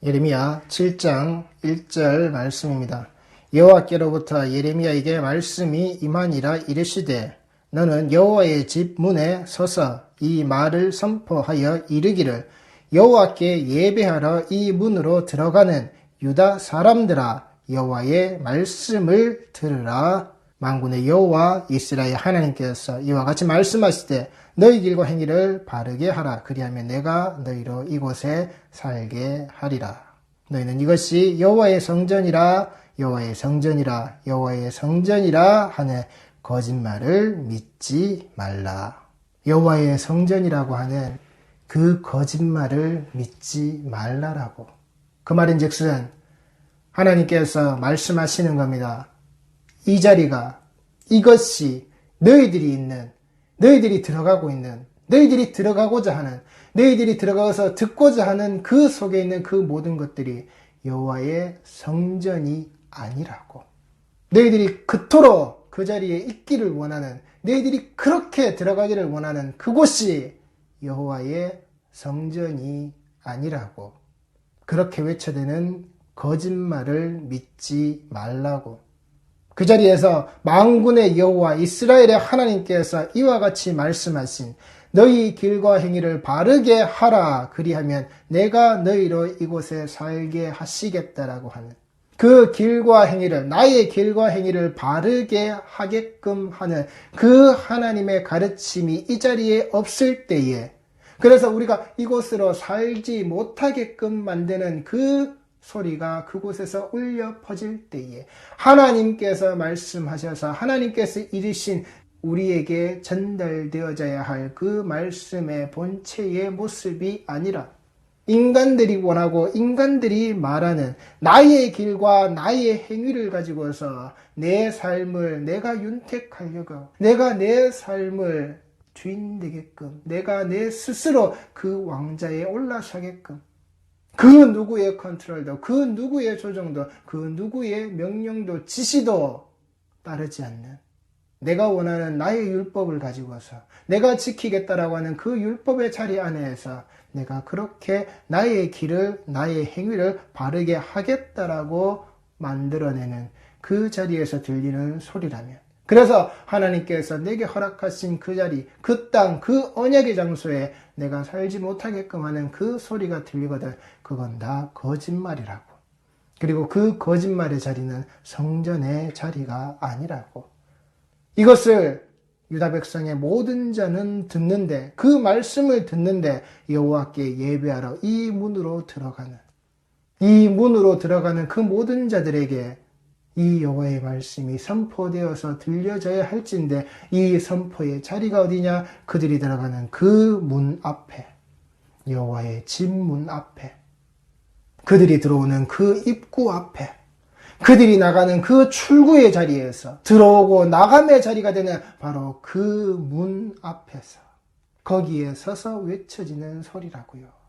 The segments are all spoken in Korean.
예레미야 7장 1절 말씀입니다. 여호와께로부터 예레미야에게 말씀이 임하니라. 이르시되 너는 여호와의 집 문에 서서 이 말을 선포하여 이르기를 여호와께 예배하러 이 문으로 들어가는 유다 사람들아, 여호와의 말씀을 들으라. 만군의 여호와 이스라엘 하나님께서 이와 같이 말씀하시되 너희 길과 행위를 바르게 하라. 그리하면 내가 너희로 이곳에 살게 하리라. 너희는 이것이 여호와의 성전이라, 여호와의 성전이라, 여호와의 성전이라 하는 거짓말을 믿지 말라. 여호와의 성전이라고 하는 그 거짓말을 믿지 말라라고. 그 말인즉슨 하나님께서 말씀하시는 겁니다. 이 자리가, 이것이 너희들이 있는, 너희들이 들어가고 있는, 너희들이 들어가고자 하는, 너희들이 들어가서 듣고자 하는 그 속에 있는 그 모든 것들이 여호와의 성전이 아니라고. 너희들이 그토록 그 자리에 있기를 원하는, 너희들이 그렇게 들어가기를 원하는 그곳이 여호와의 성전이 아니라고. 그렇게 외쳐대는 거짓말을 믿지 말라고. 그 자리에서 만군의 여호와 이스라엘의 하나님께서 이와 같이 말씀하신 너희 길과 행위를 바르게 하라. 그리하면 내가 너희로 이곳에 살게 하시겠다라고 하는 그 길과 행위를, 나의 길과 행위를 바르게 하게끔 하는 그 하나님의 가르침이 이 자리에 없을 때에, 그래서 우리가 이곳으로 살지 못하게끔 만드는 그 소리가 그곳에서 울려 퍼질 때에 하나님께서 말씀하셔서 하나님께서 이르신 우리에게 전달되어져야 할 그 말씀의 본체의 모습이 아니라 인간들이 원하고 인간들이 말하는 나의 길과 나의 행위를 가지고서 내 삶을 내가 윤택하려고, 내가 내 삶을 주인 되게끔, 내가 내 스스로 그 왕자에 올라서게끔, 그 누구의 컨트롤도, 그 누구의 조정도, 그 누구의 명령도 지시도 따르지 않는, 내가 원하는 나의 율법을 가지고서 내가 지키겠다라고 하는 그 율법의 자리 안에서 내가 그렇게 나의 길을, 나의 행위를 바르게 하겠다라고 만들어내는 그 자리에서 들리는 소리라면, 그래서 하나님께서 내게 허락하신 그 자리, 그 땅, 그 언약의 장소에 내가 살지 못하게끔 하는 그 소리가 들리거든. 그건 다 거짓말이라고. 그리고 그 거짓말의 자리는 성전의 자리가 아니라고. 이것을 유다 백성의 모든 자는 듣는데, 그 말씀을 듣는데 여호와께 예배하러 이 문으로 들어가는 그 모든 자들에게 이 여호와의 말씀이 선포되어서 들려져야 할진데, 이 선포의 자리가 어디냐? 그들이 들어가는 그 문 앞에, 여호와의 집 문 앞에, 그들이 들어오는 그 입구 앞에, 그들이 나가는 그 출구의 자리에서, 들어오고 나감의 자리가 되는 바로 그 문 앞에서, 거기에 서서 외쳐지는 소리라고요.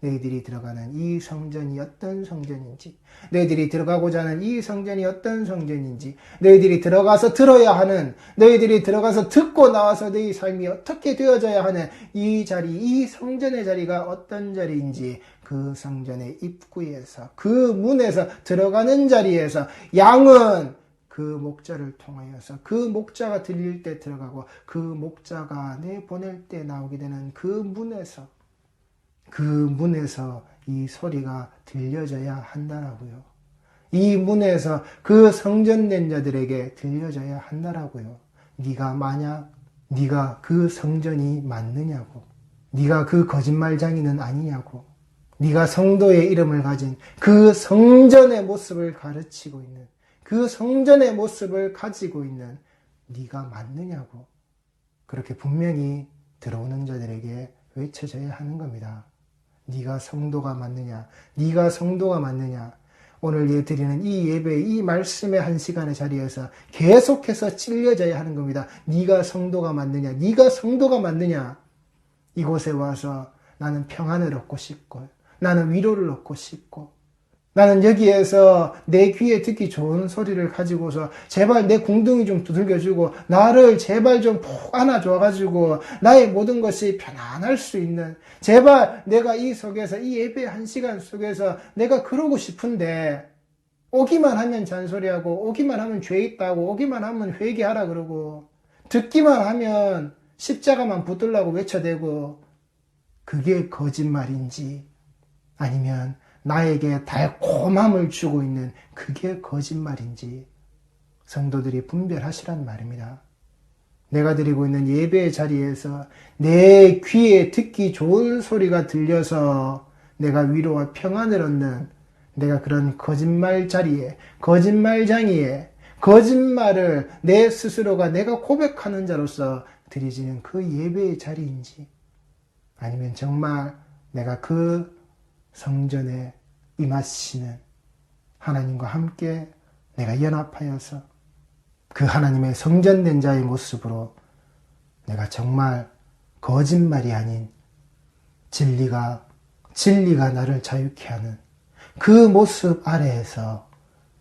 너희들이 들어가는 이 성전이 어떤 성전인지, 너희들이 들어가고자 하는 이 성전이 어떤 성전인지, 너희들이 들어가서 들어야 하는, 너희들이 들어가서 듣고 나와서 너희 삶이 어떻게 되어져야 하는 이 자리, 이 성전의 자리가 어떤 자리인지, 그 성전의 입구에서, 그 문에서 들어가는 자리에서 양은 그 목자를 통하여서 그 목자가 들릴 때 들어가고, 그 목자가 내보낼 때 나오게 되는 그 문에서 이 소리가 들려져야 한다라고요. 이 문에서 그 성전된 자들에게 들려져야 한다라고요. 네가 만약 네가 그 성전이 맞느냐고, 네가 그 거짓말장이는 아니냐고, 네가 성도의 이름을 가진 그 성전의 모습을 가르치고 있는, 그 성전의 모습을 가지고 있는 네가 맞느냐고, 그렇게 분명히 들어오는 자들에게 외쳐져야 하는 겁니다. 네가 성도가 맞느냐? 네가 성도가 맞느냐? 오늘 드리는 이 예배, 이 말씀의 한 시간의 자리에서 계속해서 찔려져야 하는 겁니다. 네가 성도가 맞느냐? 네가 성도가 맞느냐? 이곳에 와서 나는 평안을 얻고 싶고, 나는 위로를 얻고 싶고, 나는 여기에서 내 귀에 듣기 좋은 소리를 가지고서 제발 내 궁둥이 좀 두들겨주고 나를 제발 좀 푹 안아줘가지고 나의 모든 것이 편안할 수 있는, 제발 내가 이 속에서 이 예배 1시간 속에서 내가 그러고 싶은데 오기만 하면 잔소리하고 오기만 하면 죄 있다고 오기만 하면 회개하라 그러고 듣기만 하면 십자가만 붙들라고 외쳐대고, 그게 거짓말인지 아니면 나에게 달콤함을 주고 있는 그게 거짓말인지 성도들이 분별하시란 말입니다. 내가 드리고 있는 예배의 자리에서 내 귀에 듣기 좋은 소리가 들려서 내가 위로와 평안을 얻는, 내가 그런 거짓말 자리에, 거짓말장이에 거짓말을 내 스스로가 내가 고백하는 자로서 드리지는 그 예배의 자리인지, 아니면 정말 내가 그 성전에 임하시는 하나님과 함께 내가 연합하여서 그 하나님의 성전된 자의 모습으로 내가 정말 거짓말이 아닌 진리가 나를 자유케 하는 그 모습 아래에서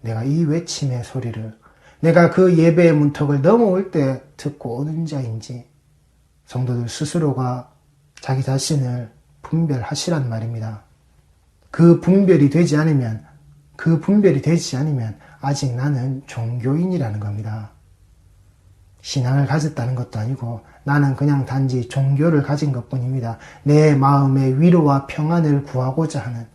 내가 이 외침의 소리를, 내가 그 예배의 문턱을 넘어올 때 듣고 오는 자인지 성도들 스스로가 자기 자신을 분별하시란 말입니다. 그 분별이 되지 않으면 아직 나는 종교인이라는 겁니다. 신앙을 가졌다는 것도 아니고 나는 그냥 단지 종교를 가진 것뿐입니다. 내 마음의 위로와 평안을 구하고자 하는,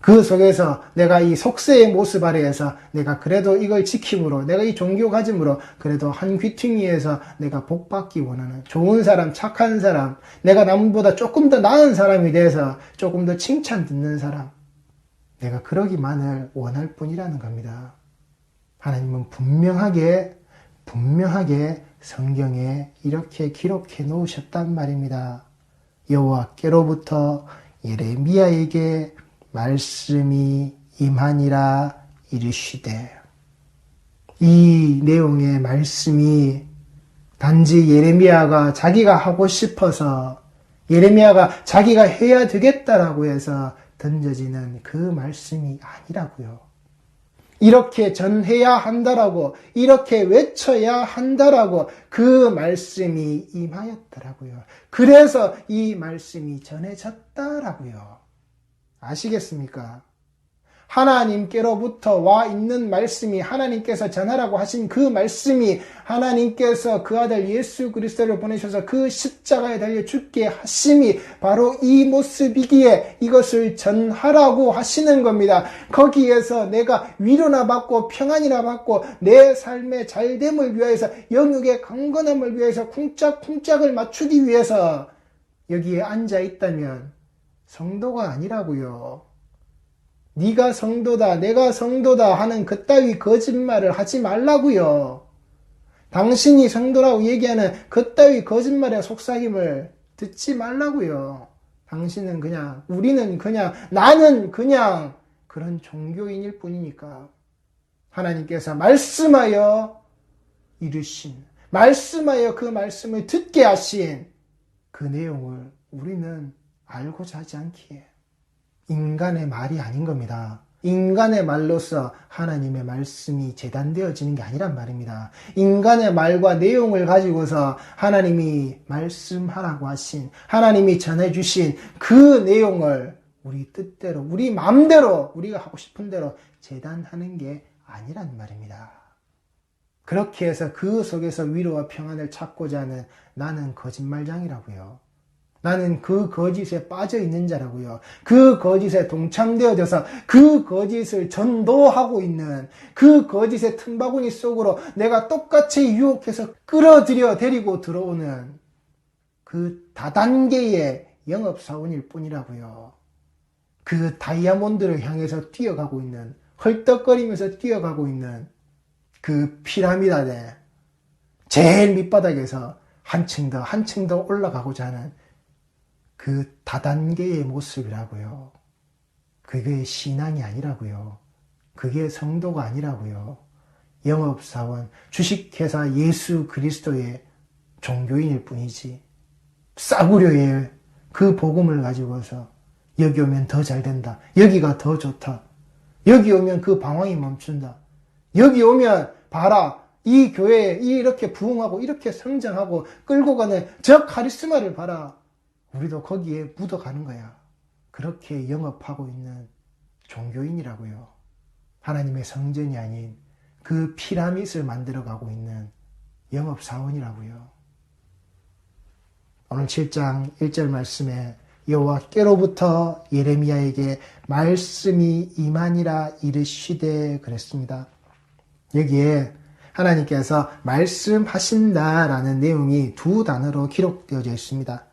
그 속에서 내가 이 속세의 모습 아래에서 내가 그래도 이걸 지킴으로, 내가 이 종교 가짐으로 그래도 한 귀퉁이에서 내가 복받기 원하는 좋은 사람, 착한 사람, 내가 남보다 조금 더 나은 사람이 돼서 조금 더 칭찬 듣는 사람, 내가 그러기만을 원할 뿐이라는 겁니다. 하나님은 분명하게 성경에 이렇게 기록해 놓으셨단 말입니다. 여호와께로부터 예레미야에게 말씀이 임하니라 이르시되, 이 내용의 말씀이 단지 예레미야가 자기가 하고 싶어서, 예레미야가 자기가 해야 되겠다라고 해서 던져지는 그 말씀이 아니라고요. 이렇게 전해야 한다라고, 이렇게 외쳐야 한다라고 그 말씀이 임하였더라고요. 그래서 이 말씀이 전해졌다라고요. 아시겠습니까? 하나님께로부터 와 있는 말씀이, 하나님께서 전하라고 하신 그 말씀이, 하나님께서 그 아들 예수 그리스도를 보내셔서 그 십자가에 달려 죽게 하심이 바로 이 모습이기에 이것을 전하라고 하시는 겁니다. 거기에서 내가 위로나 받고 평안이나 받고 내 삶의 잘됨을 위해서, 영육의 강건함을 위해서, 쿵짝쿵짝을 맞추기 위해서 여기에 앉아 있다면 성도가 아니라고요. 네가 성도다, 내가 성도다 하는 그따위 거짓말을 하지 말라고요. 당신이 성도라고 얘기하는 그따위 거짓말의 속삭임을 듣지 말라고요. 당신은 그냥, 우리는 그냥, 나는 그냥 그런 종교인일 뿐이니까. 하나님께서 말씀하여 이르신, 말씀하여 그 말씀을 듣게 하신 그 내용을 우리는 알고자 하지 않기에 인간의 말이 아닌 겁니다. 인간의 말로서 하나님의 말씀이 재단되어지는 게 아니란 말입니다. 인간의 말과 내용을 가지고서 하나님이 말씀하라고 하신, 하나님이 전해주신 그 내용을 우리 뜻대로, 우리 마음대로, 우리가 하고 싶은 대로 재단하는 게 아니란 말입니다. 그렇게 해서 그 속에서 위로와 평안을 찾고자 하는 나는 거짓말장이라고요. 나는 그 거짓에 빠져 있는 자라고요. 그 거짓에 동참되어져서 그 거짓을 전도하고 있는, 그 거짓의 틈바구니 속으로 내가 똑같이 유혹해서 끌어들여 데리고 들어오는 그 다단계의 영업사원일 뿐이라고요. 그 다이아몬드를 향해서 뛰어가고 있는, 헐떡거리면서 뛰어가고 있는 그 피라미드의 제일 밑바닥에서 한층 더 올라가고자 하는 그 다단계의 모습이라고요. 그게 신앙이 아니라고요. 그게 성도가 아니라고요. 영업사원, 주식회사 예수 그리스도의 종교인일 뿐이지. 싸구려의 그 복음을 가지고서 여기 오면 더 잘 된다, 여기가 더 좋다, 여기 오면 그 방황이 멈춘다. 여기 오면 봐라. 이 교회에 이렇게 부흥하고 이렇게 성장하고 끌고 가는 저 카리스마를 봐라. 우리도 거기에 묻어가는 거야. 그렇게 영업하고 있는 종교인이라고요. 하나님의 성전이 아닌 그 피라밋을 만들어가고 있는 영업사원이라고요. 오늘 7장 1절 말씀에 여호와께로부터 예레미야에게 말씀이 임하니라 이르시되 그랬습니다. 여기에 하나님께서 말씀하신다라는 내용이 두 단어로 기록되어져 있습니다.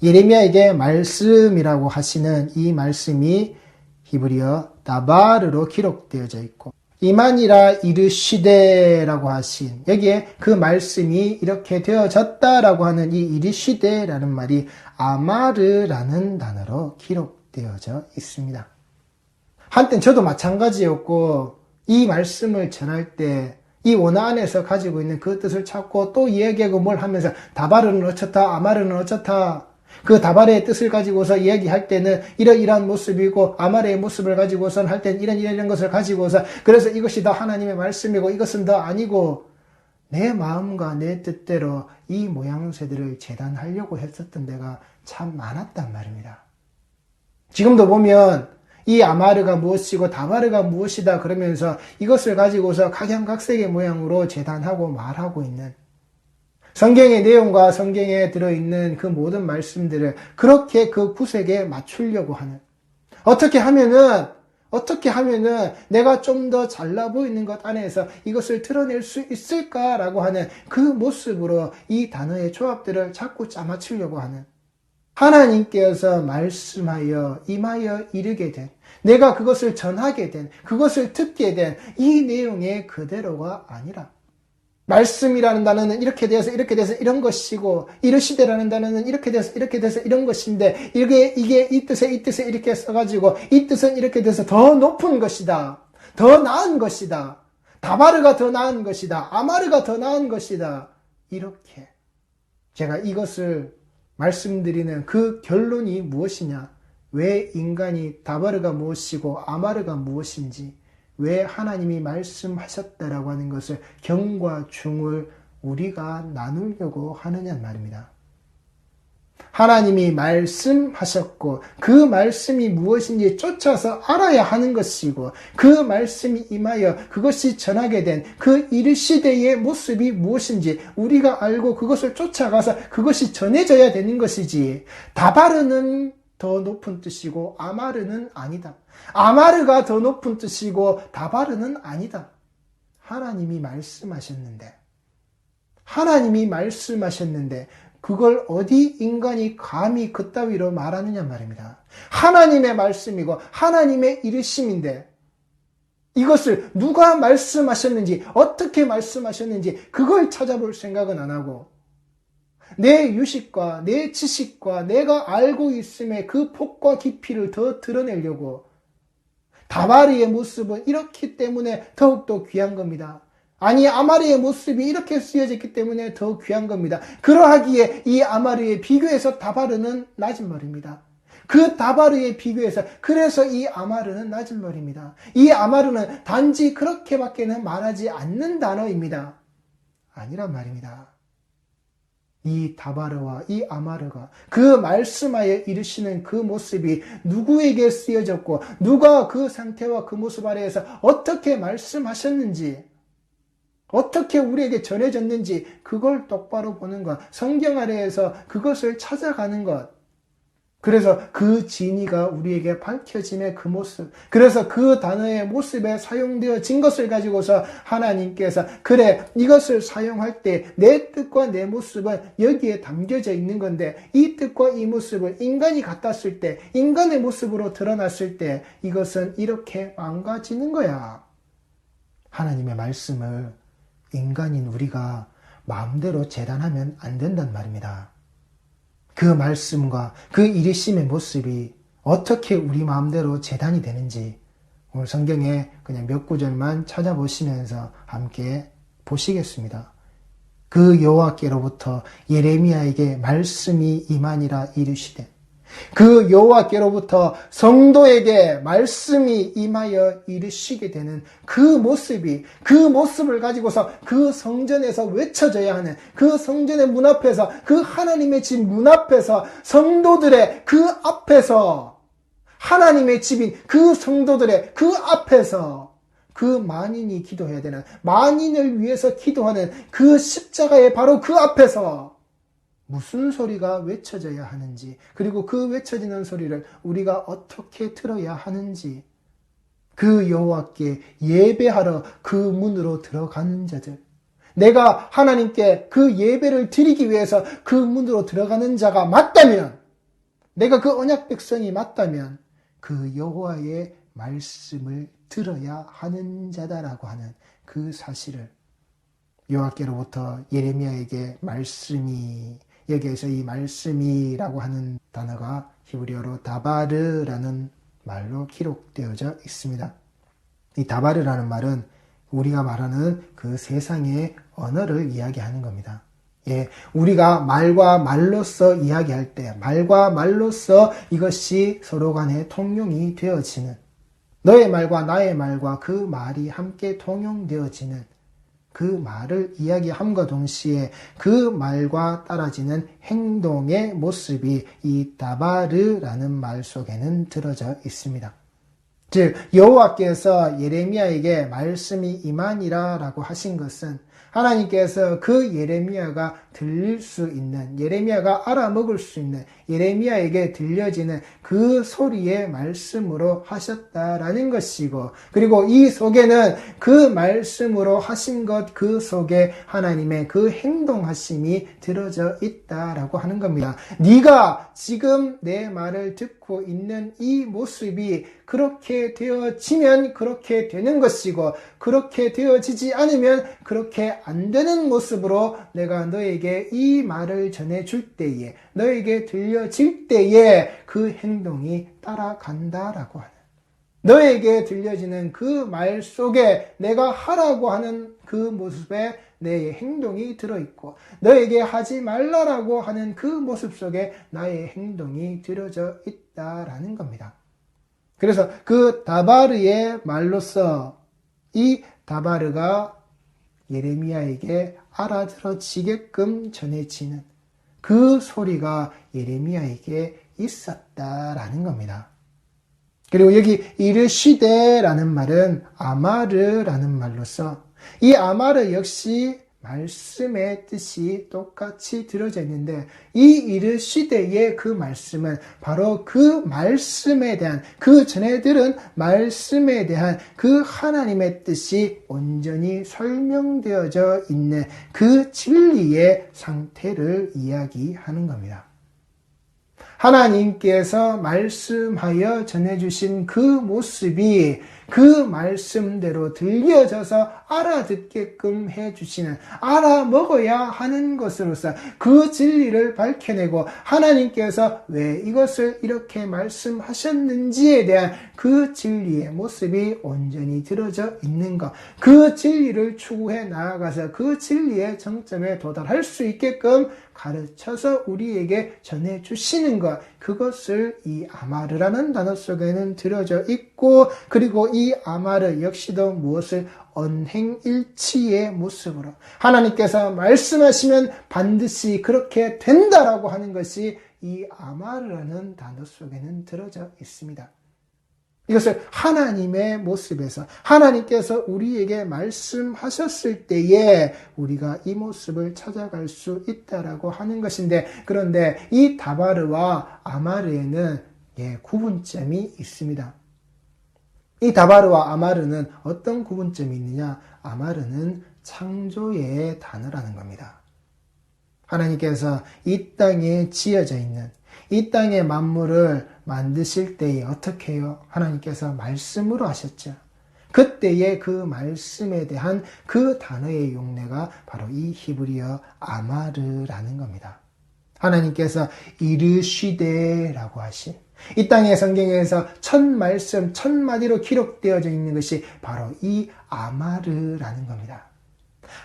예레미야에게 말씀이라고 하시는 이 말씀이 히브리어 다바르로 기록되어져 있고 임하니라 이르시되라고 하신 여기에 그 말씀이 이렇게 되어졌다라고 하는 이 이르시되라는 말이 아마르라는 단어로 기록되어져 있습니다. 한땐 저도 마찬가지였고 이 말씀을 전할 때 이 원어 안에서 가지고 있는 그 뜻을 찾고 또 이야기하고 뭘 하면서 다바르는 어쩌다 아마르는 어쩌다 그 다바르의 뜻을 가지고서 이야기할 때는 이러이러한 모습이고 아마르의 모습을 가지고선 할 때는 이런 것을 가지고서 그래서 이것이 더 하나님의 말씀이고 이것은 더 아니고 내 마음과 내 뜻대로 이 모양새들을 재단하려고 했었던 데가 참 많았단 말입니다. 지금도 보면 이 아마르가 무엇이고 다바르가 무엇이다 그러면서 이것을 가지고서 각양각색의 모양으로 재단하고 말하고 있는 성경의 내용과 성경에 들어있는 그 모든 말씀들을 그렇게 그 구색에 맞추려고 하는 어떻게 하면은 내가 좀 더 잘나 보이는 것 안에서 이것을 드러낼 수 있을까라고 하는 그 모습으로 이 단어의 조합들을 자꾸 짜맞추려고 하는 하나님께서 말씀하여 임하여 이르게 된 내가 그것을 전하게 된 그것을 듣게 된 이 내용의 그대로가 아니라 말씀이라는 단어는 이렇게 돼서 이런 것이고 이르시되라는 단어는 이렇게 돼서 이런 것인데 이게 이 뜻에 이렇게 써가지고 이 뜻은 이렇게 돼서 더 높은 것이다. 더 나은 것이다. 다바르가 더 나은 것이다. 아마르가 더 나은 것이다. 이렇게 제가 이것을 말씀드리는 그 결론이 무엇이냐? 왜 인간이 다바르가 무엇이고 아마르가 무엇인지 왜 하나님이 말씀하셨다라고 하는 것을 경과 중을 우리가 나누려고 하느냐는 말입니다. 하나님이 말씀하셨고 그 말씀이 무엇인지 쫓아서 알아야 하는 것이고 그 말씀이 임하여 그것이 전하게 된 그 이르시되의 모습이 무엇인지 우리가 알고 그것을 쫓아가서 그것이 전해져야 되는 것이지 다바르는 더 높은 뜻이고 아마르는 아니다. 아마르가 더 높은 뜻이고 다바르는 아니다. 하나님이 말씀하셨는데 그걸 어디 인간이 감히 그따위로 말하느냐 말입니다. 하나님의 말씀이고 하나님의 이르심인데 이것을 누가 말씀하셨는지 어떻게 말씀하셨는지 그걸 찾아볼 생각은 안 하고 내 유식과 내 지식과 내가 알고 있음의 그 폭과 깊이를 더 드러내려고 다바르의 모습은 이렇기 때문에 더욱더 귀한 겁니다. 아니 아마르의 모습이 이렇게 쓰여졌기 때문에 더 귀한 겁니다. 그러하기에 이 아마르에 비교해서 다바르는 낮은 말입니다. 그 다바르에 비교해서 그래서 이 아마르는 낮은 말입니다. 이 아마르는 단지 그렇게밖에는 말하지 않는 단어입니다. 아니란 말입니다. 이 다바르와 이 아마르가 그 말씀하에 이르시는 그 모습이 누구에게 쓰여졌고 누가 그 상태와 그 모습 아래에서 어떻게 말씀하셨는지 어떻게 우리에게 전해졌는지 그걸 똑바로 보는 것, 성경 아래에서 그것을 찾아가는 것. 그래서 그 진리가 우리에게 밝혀짐의 그 모습, 그래서 그 단어의 모습에 사용되어진 것을 가지고서 하나님께서 그래 이것을 사용할 때 내 뜻과 내 모습은 여기에 담겨져 있는 건데 이 뜻과 이 모습을 인간이 갖다 쓸 때 인간의 모습으로 드러났을 때 이것은 이렇게 망가지는 거야. 하나님의 말씀을 인간인 우리가 마음대로 재단하면 안 된단 말입니다. 그 말씀과 그 이르심의 모습이 어떻게 우리 마음대로 재단이 되는지 오늘 성경에 그냥 몇 구절만 찾아보시면서 함께 보시겠습니다. 그 여호와께로부터 예레미야에게 말씀이 임하니라 이르시되 그 여호와께로부터 성도에게 말씀이 임하여 이르시게 되는 그 모습을 가지고서 그 성전에서 외쳐져야 하는, 그 성전의 문 앞에서, 그 하나님의 집 문 앞에서, 성도들의 그 앞에서, 하나님의 집인 그 성도들의 그 앞에서 그 만인이 기도해야 되는, 만인을 위해서 기도하는 그 십자가의 바로 그 앞에서 무슨 소리가 외쳐져야 하는지, 그리고 그 외쳐지는 소리를 우리가 어떻게 들어야 하는지, 그 여호와께 예배하러 그 문으로 들어가는 자들, 내가 하나님께 그 예배를 드리기 위해서 그 문으로 들어가는 자가 맞다면, 내가 그 언약 백성이 맞다면 그 여호와의 말씀을 들어야 하는 자다라고 하는 그 사실을, 여호와께로부터 예레미야에게 말씀이, 여기에서 이 말씀이라고 하는 단어가 히브리어로 다바르라는 말로 기록되어져 있습니다. 이 다바르라는 말은 우리가 말하는 그 세상의 언어를 이야기하는 겁니다. 예, 우리가 말과 말로서 이야기할 때, 말과 말로서 이것이 서로 간에 통용이 되어지는, 너의 말과 나의 말과 그 말이 함께 통용되어지는 그 말을 이야기함과 동시에 그 말과 따라지는 행동의 모습이 이 다바르라는 말 속에는 들어져 있습니다. 즉 여호와께서 예레미야에게 말씀이 임하니라 라고 하신 것은 하나님께서 그 예레미야가 들릴 수 있는, 예레미야가 알아먹을 수 있는, 예레미야에게 들려지는 그 소리의 말씀으로 하셨다라는 것이고, 그리고 이 속에는 그 말씀으로 하신 것 그 속에 하나님의 그 행동하심이 들어져 있다라고 하는 겁니다. 네가 지금 내 말을 듣고 있는 이 모습이 그렇게 되어지면 그렇게 되는 것이고, 그렇게 되어지지 않으면 그렇게 안 되는 모습으로 내가 너에게 이 말을 전해줄 때에, 너에게 들려질 때에 그 행동이 따라간다라고 하는, 너에게 들려지는 그 말 속에 내가 하라고 하는 그 모습에 내 행동이 들어있고, 너에게 하지 말라라고 하는 그 모습 속에 나의 행동이 들어져 있다라는 겁니다. 그래서 그 다바르의 말로서 이 다바르가 예레미야에게 알아들어지게끔 전해지는 그 소리가 예레미야에게 있었다라는 겁니다. 그리고 여기 이르시되라는 말은 아마르라는 말로서, 이 아마르 역시 말씀의 뜻이 똑같이 들어져 있는데, 이 이르시되의 그 말씀은 바로 그 말씀에 대한, 그 전에 들은 말씀에 대한 그 하나님의 뜻이 온전히 설명되어져 있는 그 진리의 상태를 이야기하는 겁니다. 하나님께서 말씀하여 전해주신 그 모습이 그 말씀대로 들려져서 알아듣게끔 해주시는, 알아먹어야 하는 것으로서 그 진리를 밝혀내고, 하나님께서 왜 이것을 이렇게 말씀하셨는지에 대한 그 진리의 모습이 온전히 들어져 있는 것, 그 진리를 추구해 나아가서 그 진리의 정점에 도달할 수 있게끔 가르쳐서 우리에게 전해주시는 것, 그것을 이 아마르라는 단어 속에는 들어져 있고, 그리고 이 아마르 역시도 무엇을 언행일치의 모습으로 하나님께서 말씀하시면 반드시 그렇게 된다라고 하는 것이 이 아마르라는 단어 속에는 들어져 있습니다. 이것을 하나님의 모습에서, 하나님께서 우리에게 말씀하셨을 때에 우리가 이 모습을 찾아갈 수 있다라고 하는 것인데, 그런데 이 다바르와 아마르에는 구분점이 있습니다. 이 다바르와 아마르는 어떤 구분점이 있느냐? 아마르는 창조의 단어라는 겁니다. 하나님께서 이 땅에 지어져 있는, 이 땅의 만물을 만드실 때에 어떻게 해요? 하나님께서 말씀으로 하셨죠. 그때의 그 말씀에 대한 그 단어의 용례가 바로 이 히브리어 아마르라는 겁니다. 하나님께서 이르시되라고 하신, 이 땅의 성경에서 첫 말씀, 첫 마디로 기록되어져 있는 것이 바로 이 아마르라는 겁니다.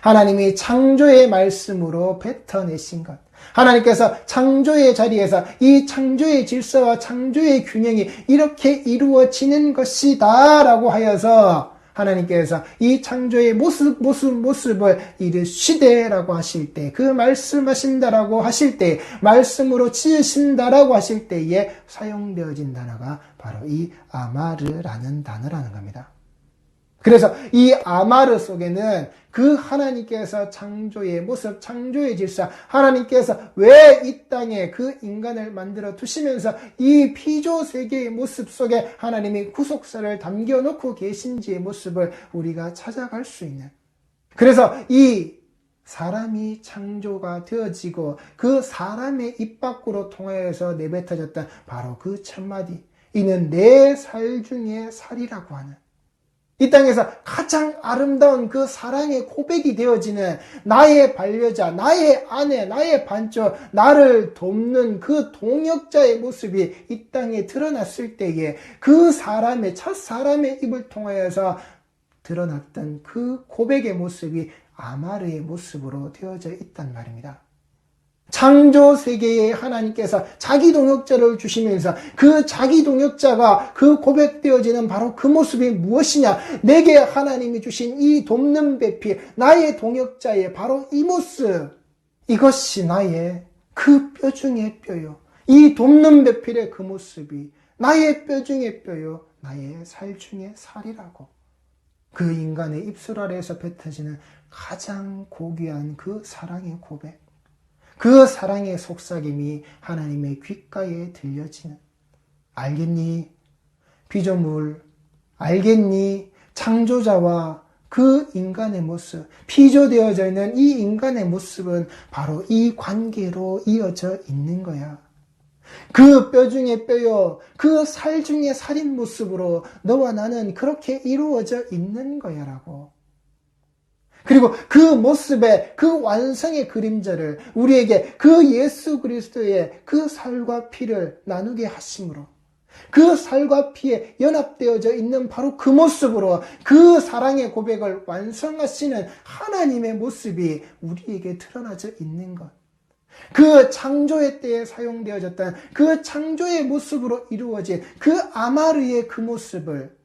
하나님이 창조의 말씀으로 뱉어내신 것, 하나님께서 창조의 자리에서 이 창조의 질서와 창조의 균형이 이렇게 이루어지는 것이다 라고 하여서 하나님께서 이 창조의 모습을 이르시되라고 하실 때, 그 말씀하신다라고 하실 때, 말씀으로 지으신다라고 하실 때에 사용되어진 단어가 바로 이 아마르라는 단어라는 겁니다. 그래서 이 아마르 속에는 그 하나님께서 창조의 모습, 창조의 질서, 하나님께서 왜 이 땅에 그 인간을 만들어 두시면서 이 피조 세계의 모습 속에 하나님이 구속사를 담겨놓고 계신지의 모습을 우리가 찾아갈 수 있는, 그래서 이 사람이 창조가 되어지고 그 사람의 입 밖으로 통하여서 내뱉어졌던 바로 그 첫마디, 이는 내 살 중에 살이라고 하는, 이 땅에서 가장 아름다운 그 사랑의 고백이 되어지는 나의 반려자, 나의 아내, 나의 반쪽, 나를 돕는 그 동역자의 모습이 이 땅에 드러났을 때에 그 사람의, 첫 사람의 입을 통하여서 드러났던 그 고백의 모습이 아마르의 모습으로 되어져 있단 말입니다. 창조 세계에 하나님께서 자기 동역자를 주시면서 그 자기 동역자가 그 고백되어지는 바로 그 모습이 무엇이냐? 내게 하나님이 주신 이 돕는 배필, 나의 동역자의 바로 이 모습, 이것이 나의 그 뼈 중의 뼈요. 이 돕는 배필의 그 모습이 나의 뼈 중의 뼈요, 나의 살 중의 살이라고. 그 인간의 입술 아래에서 뱉어지는 가장 고귀한 그 사랑의 고백, 그 사랑의 속삭임이 하나님의 귓가에 들려지는, 알겠니? 피조물, 알겠니? 창조자와 그 인간의 모습, 피조되어져 있는 이 인간의 모습은 바로 이 관계로 이어져 있는 거야. 그 뼈 중에 뼈요, 그 살 중에 살인 모습으로 너와 나는 그렇게 이루어져 있는 거야 라고. 그리고 그 모습의 그 완성의 그림자를 우리에게 그 예수 그리스도의 그 살과 피를 나누게 하심으로, 그 살과 피에 연합되어져 있는 바로 그 모습으로 그 사랑의 고백을 완성하시는 하나님의 모습이 우리에게 드러나져 있는 것. 그 창조의 때에 사용되어졌던 그 창조의 모습으로 이루어진 그 아마르의 그 모습을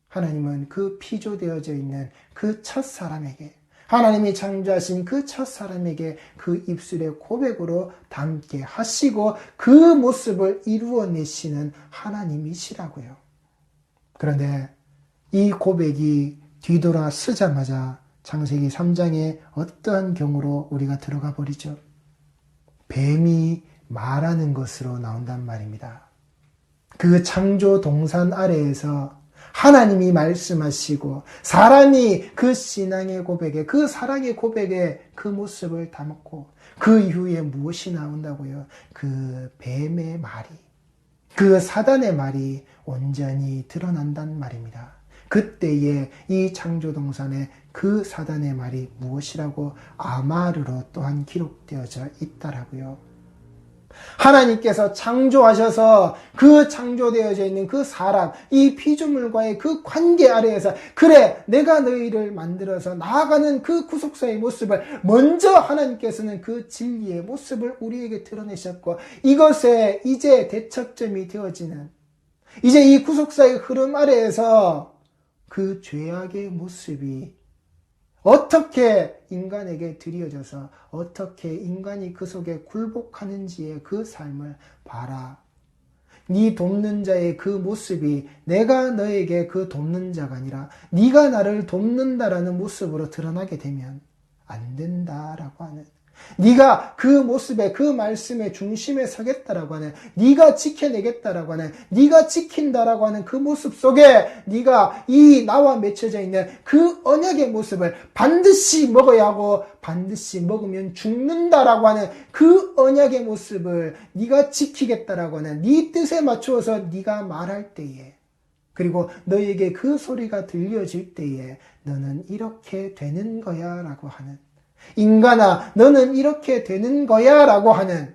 하나님은 그 피조되어져 있는 그 첫사람에게, 하나님이 창조하신 그 첫사람에게 그 입술의 고백으로 담게 하시고 그 모습을 이루어내시는 하나님이시라고요. 그런데 이 고백이 뒤돌아 서자마자 창세기 3장에 어떠한 경우로 우리가 들어가 버리죠? 뱀이 말하는 것으로 나온단 말입니다. 그 창조 동산 아래에서 하나님이 말씀하시고 사람이 그 신앙의 고백에, 그 사랑의 고백에 그 모습을 담았고 그 이후에 무엇이 나온다고요? 그 뱀의 말이, 그 사단의 말이 온전히 드러난단 말입니다. 그때에 이 창조동산에 그 사단의 말이 무엇이라고? 아마르로 또한 기록되어져 있다라고요. 하나님께서 창조하셔서 그 창조되어져 있는 그 사람, 이 피조물과의 그 관계 아래에서, 그래 내가 너희를 만들어서 나아가는 그 구속사의 모습을 먼저 하나님께서는 그 진리의 모습을 우리에게 드러내셨고, 이것에 이제 대척점이 되어지는, 이제 이 구속사의 흐름 아래에서 그 죄악의 모습이 어떻게 인간에게 드려져서 어떻게 인간이 그 속에 굴복하는지의 그 삶을 봐라. 네 돕는 자의 그 모습이 내가 너에게 그 돕는 자가 아니라 네가 나를 돕는다라는 모습으로 드러나게 되면 안 된다라고 하는, 네가 그 모습에, 그 말씀의 중심에 서겠다라고 하는, 네가 지켜내겠다라고 하는, 네가 지킨다라고 하는 그 모습 속에 네가 이 나와 맺혀져 있는 그 언약의 모습을 반드시 먹어야 하고 반드시 먹으면 죽는다라고 하는 그 언약의 모습을 네가 지키겠다라고 하는, 네 뜻에 맞추어서 네가 말할 때에, 그리고 너에게 그 소리가 들려질 때에 너는 이렇게 되는 거야 라고 하는, 인간아 너는 이렇게 되는 거야 라고 하는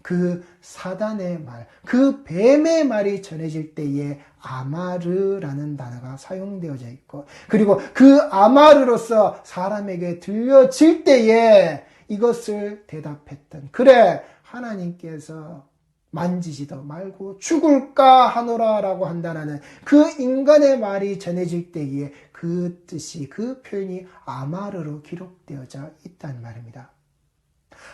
그 사단의 말, 그 뱀의 말이 전해질 때에 아마르라는 단어가 사용되어져 있고, 그리고 그 아마르로서 사람에게 들려질 때에 이것을 대답했던, 그래 하나님께서 만지지도 말고 죽을까 하노라라고 한다는 그 인간의 말이 전해질 때에 그 뜻이, 그 표현이 아마르로 기록되어져 있단 말입니다.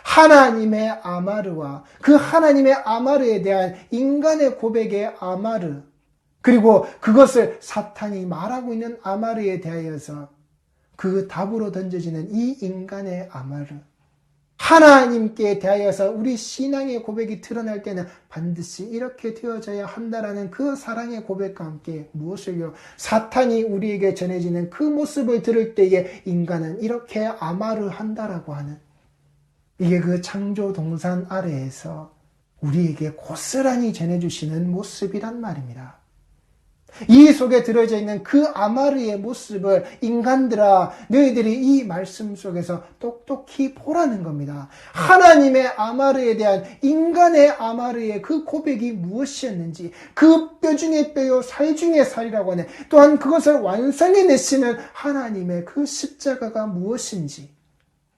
하나님의 아마르와 그 하나님의 아마르에 대한 인간의 고백의 아마르, 그리고 그것을 사탄이 말하고 있는 아마르에 대하여서 그 답으로 던져지는 이 인간의 아마르, 하나님께 대하여서 우리 신앙의 고백이 드러날 때는 반드시 이렇게 되어져야 한다라는 그 사랑의 고백과 함께 무엇을요? 사탄이 우리에게 전해지는 그 모습을 들을 때에 인간은 이렇게 아마르 한다라고 하는, 이게 그 창조 동산 아래에서 우리에게 고스란히 전해주시는 모습이란 말입니다. 이 속에 들어져 있는 그 아마르의 모습을 인간들아, 너희들이 이 말씀 속에서 똑똑히 보라는 겁니다. 하나님의 아마르에 대한 인간의 아마르의 그 고백이 무엇이었는지, 그 뼈 중에 뼈요 살 중에 살이라고 하는, 또한 그것을 완성해내시는 하나님의 그 십자가가 무엇인지,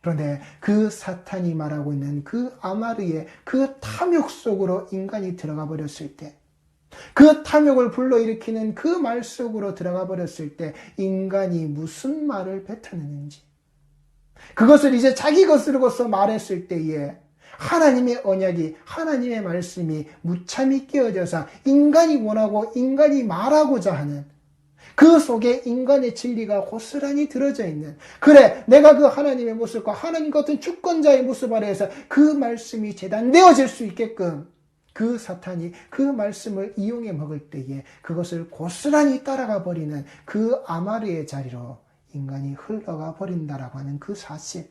그런데 그 사탄이 말하고 있는 그 아마르의 그 탐욕 속으로 인간이 들어가 버렸을 때, 그 탐욕을 불러일으키는 그 말 속으로 들어가 버렸을 때 인간이 무슨 말을 뱉어내는지, 그것을 이제 자기 것으로서 말했을 때에 하나님의 언약이, 하나님의 말씀이 무참히 깨어져서 인간이 원하고 인간이 말하고자 하는 그 속에 인간의 진리가 고스란히 들어져 있는, 그래 내가 그 하나님의 모습과 하나님 같은 주권자의 모습 아래에서 그 말씀이 재단되어질 수 있게끔 그 사탄이 그 말씀을 이용해 먹을 때에 그것을 고스란히 따라가 버리는 그 아마르의 자리로 인간이 흘러가 버린다라고 하는 그 사실,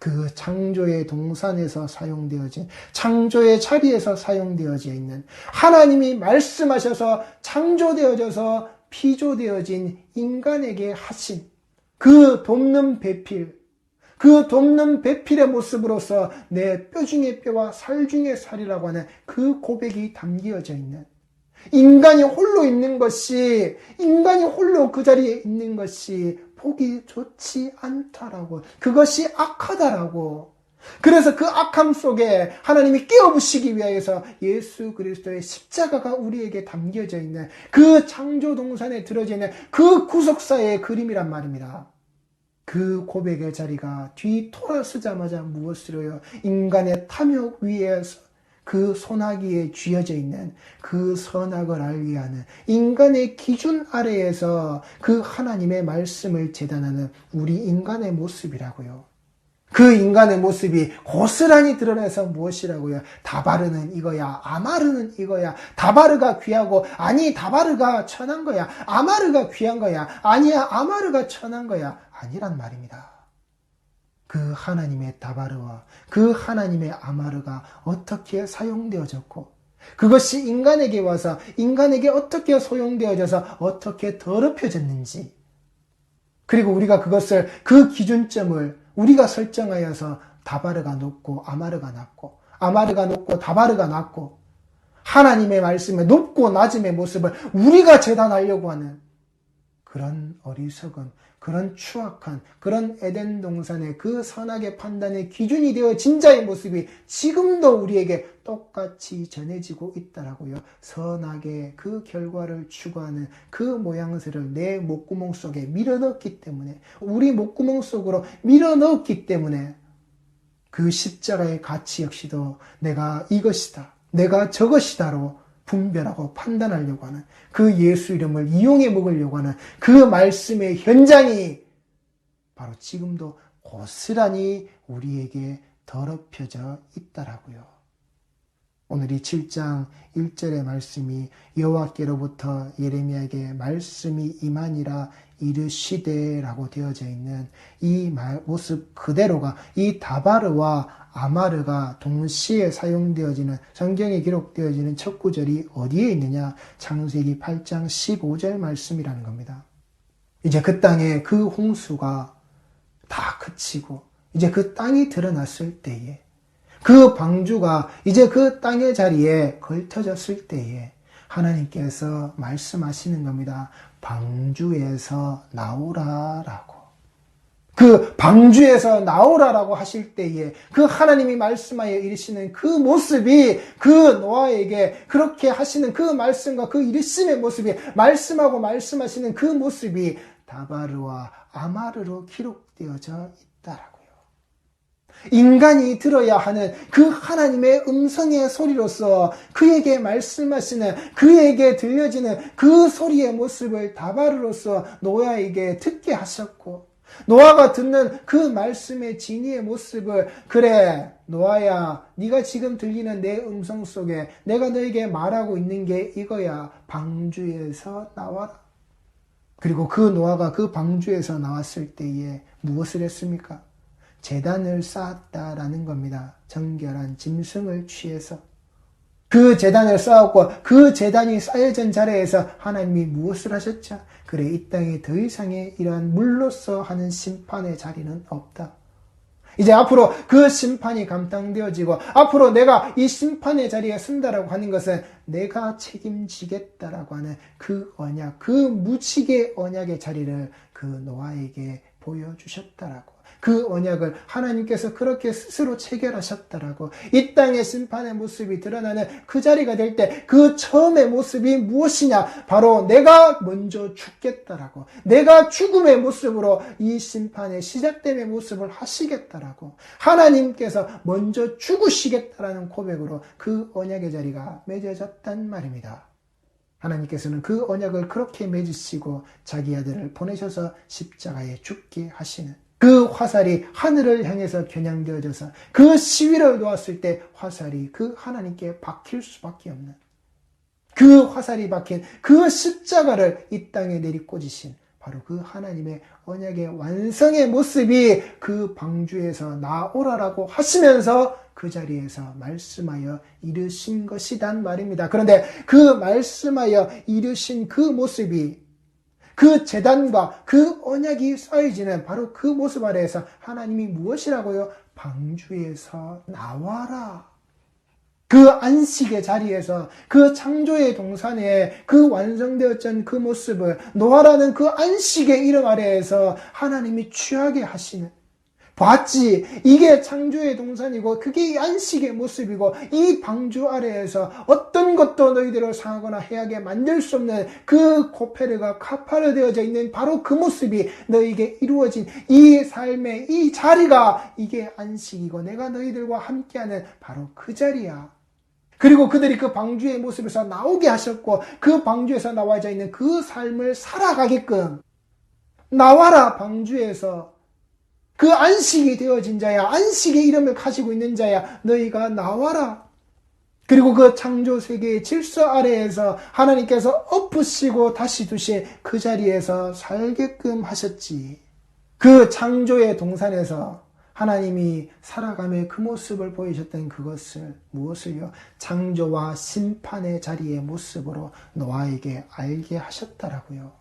그 창조의 동산에서 사용되어진, 창조의 자리에서 사용되어져 있는, 하나님이 말씀하셔서 창조되어져서 피조되어진 인간에게 하신 그 돕는 배필, 그 돕는 배필의 모습으로서 내 뼈 중에 뼈와 살 중에 살이라고 하는 그 고백이 담겨져 있는, 인간이 홀로 있는 것이, 인간이 홀로 그 자리에 있는 것이 보기 좋지 않다라고, 그것이 악하다라고, 그래서 그 악함 속에 하나님이 깨어부시기 위하여서 예수 그리스도의 십자가가 우리에게 담겨져 있는 그 창조 동산에 들어져 있는 그 구속사의 그림이란 말입니다. 그 고백의 자리가 뒤돌아서자마자 무엇으로요? 인간의 탐욕 위에서 그 소나기에 쥐어져 있는 그 선악을 알게 하는 인간의 기준 아래에서 그 하나님의 말씀을 재단하는 우리 인간의 모습이라고요. 그 인간의 모습이 고스란히 드러나서 무엇이라고요? 다바르는 이거야, 아마르는 이거야, 다바르가 귀하고 아니 다바르가 천한 거야, 아마르가 귀한 거야, 아니야 아마르가 천한 거야, 아니란 말입니다. 그 하나님의 다바르와 그 하나님의 아마르가 어떻게 사용되어졌고, 그것이 인간에게 와서 인간에게 어떻게 소용되어져서 어떻게 더럽혀졌는지, 그리고 우리가 그것을, 그 기준점을 우리가 설정하여서 다바르가 높고 아마르가 낮고, 아마르가 높고 다바르가 낮고, 하나님의 말씀의 높고 낮음의 모습을 우리가 재단하려고 하는 그런 어리석은, 그런 추악한, 그런 에덴 동산의 그 선악의 판단의 기준이 되어 진자의 모습이 지금도 우리에게 똑같이 전해지고 있다라고요. 선악의 그 결과를 추구하는 그 모양새를 내 목구멍 속에 밀어넣기 때문에, 우리 목구멍 속으로 밀어넣기 때문에 그 십자가의 가치 역시도 내가 이것이다, 내가 저것이다로 분별하고 판단하려고 하는, 그 예수 이름을 이용해 먹으려고 하는 그 말씀의 현장이 바로 지금도 고스란히 우리에게 더럽혀져 있다라고요. 오늘 이 7장 1절의 말씀이 여호와께로부터 예레미야에게 말씀이 임하니라 이르시되라고 되어져 있는 이 모습 그대로가, 이 다바르와 아마르가 동시에 사용되어지는, 성경에 기록되어지는 첫 구절이 어디에 있느냐? 창세기 8장 15절 말씀이라는 겁니다. 이제 그 땅에 그 홍수가 다 그치고 이제 그 땅이 드러났을 때에, 그 방주가 이제 그 땅의 자리에 걸터졌을 때에 하나님께서 말씀하시는 겁니다. 방주에서 나오라라고. 그 방주에서 나오라라고 하실 때에 그 하나님이 말씀하여 이르시는 그 모습이 그 노아에게 그렇게 하시는 그 말씀과 그 이르심의 모습이 말씀하고 말씀하시는 그 모습이 다바르와 아마르로 기록되어져 있다라고요. 인간이 들어야 하는 그 하나님의 음성의 소리로서 그에게 말씀하시는 그에게 들려지는 그 소리의 모습을 다바르로서 노아에게 듣게 하셨고 노아가 듣는 그 말씀의 진리의 모습을 그래 노아야 네가 지금 들리는 내 음성 속에 내가 너에게 말하고 있는 게 이거야. 방주에서 나와라. 그리고 그 노아가 그 방주에서 나왔을 때에 무엇을 했습니까? 제단을 쌓았다라는 겁니다. 정결한 짐승을 취해서 그 제단을 쌓았고 그 제단이 쌓여진 자리에서 하나님이 무엇을 하셨죠? 그래 이 땅에 더 이상의 이러한 물로서 하는 심판의 자리는 없다. 이제 앞으로 그 심판이 감당되어지고 앞으로 내가 이 심판의 자리에 쓴다라고 하는 것은 내가 책임지겠다라고 하는 그 언약, 그 무지개 언약의 자리를 그 노아에게 보여주셨다라고. 그 언약을 하나님께서 그렇게 스스로 체결하셨다라고. 이 땅의 심판의 모습이 드러나는 그 자리가 될 때 그 처음의 모습이 무엇이냐? 바로 내가 먼저 죽겠다라고. 내가 죽음의 모습으로 이 심판의 시작됨의 모습을 하시겠다라고. 하나님께서 먼저 죽으시겠다라는 고백으로 그 언약의 자리가 맺어졌단 말입니다. 하나님께서는 그 언약을 그렇게 맺으시고 자기 아들을 보내셔서 십자가에 죽게 하시는 그 화살이 하늘을 향해서 겨냥되어져서 그 시위를 놓았을 때 화살이 그 하나님께 박힐 수밖에 없는 그 화살이 박힌 그 십자가를 이 땅에 내리꽂으신 바로 그 하나님의 언약의 완성의 모습이 그 방주에서 나오라라고 하시면서 그 자리에서 말씀하여 이르신 것이단 말입니다. 그런데 그 말씀하여 이르신 그 모습이 그 제단과 그 언약이 쌓여지는 바로 그 모습 아래에서 하나님이 무엇이라고요? 방주에서 나와라. 그 안식의 자리에서 그 창조의 동산에 그 완성되었던 그 모습을 노아라는 그 안식의 이름 아래에서 하나님이 취하게 하시는 봤지? 이게 창조의 동산이고 그게 이 안식의 모습이고 이 방주 아래에서 어떤 것도 너희들을 상하거나 해하게 만들 수 없는 그 코페르가 카파르 되어져 있는 바로 그 모습이 너희에게 이루어진 이 삶의 이 자리가 이게 안식이고 내가 너희들과 함께하는 바로 그 자리야. 그리고 그들이 그 방주의 모습에서 나오게 하셨고 그 방주에서 나와져 있는 그 삶을 살아가게끔 나와라 방주에서 그 안식이 되어진 자야, 안식의 이름을 가지고 있는 자야, 너희가 나와라. 그리고 그 창조 세계의 질서 아래에서 하나님께서 엎으시고 다시 두신 그 자리에서 살게끔 하셨지. 그 창조의 동산에서 하나님이 살아감의 그 모습을 보이셨던 그것을 무엇을요? 창조와 심판의 자리의 모습으로 노아에게 알게 하셨다라고요.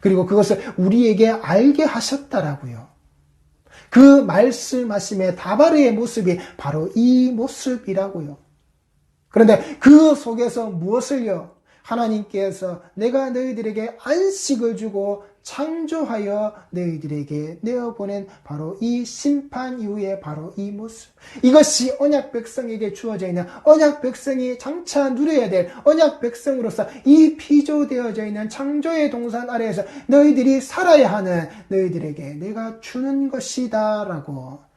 그리고 그것을 우리에게 알게 하셨다라고요. 그 말씀하심의 다바르의 모습이 바로 이 모습이라고요. 그런데 그 속에서 무엇을요? 하나님께서 내가 너희들에게 안식을 주고 창조하여 너희들에게 내어보낸 바로 이 심판 이후의 바로 이 모습. 이것이 언약 백성에게 주어져 있는 언약 백성이 장차 누려야 될 언약 백성으로서 이 피조되어져 있는 창조의 동산 아래에서 너희들이 살아야 하는 너희들에게 내가 주는 것이다 라고.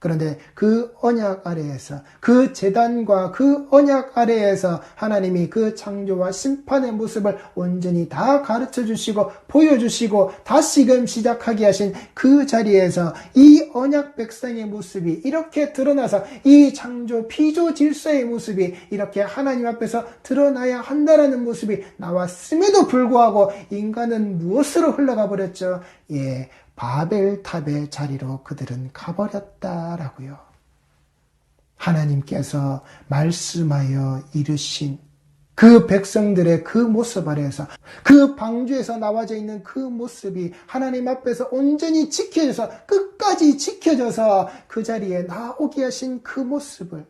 그런데 그 언약 아래에서 그 제단과 그 언약 아래에서 하나님이 그 창조와 심판의 모습을 온전히 다 가르쳐 주시고 보여주시고 다시금 시작하게 하신 그 자리에서 이 언약 백성의 모습이 이렇게 드러나서 이 창조 피조 질서의 모습이 이렇게 하나님 앞에서 드러나야 한다라는 모습이 나왔음에도 불구하고 인간은 무엇으로 흘러가 버렸죠? 바벨탑의 자리로 그들은 가버렸다라고요. 하나님께서 말씀하여 이르신 그 백성들의 그 모습 아래에서 그 방주에서 나와져 있는 그 모습이 하나님 앞에서 온전히 지켜져서 끝까지 지켜져서 그 자리에 나오게 하신 그 모습을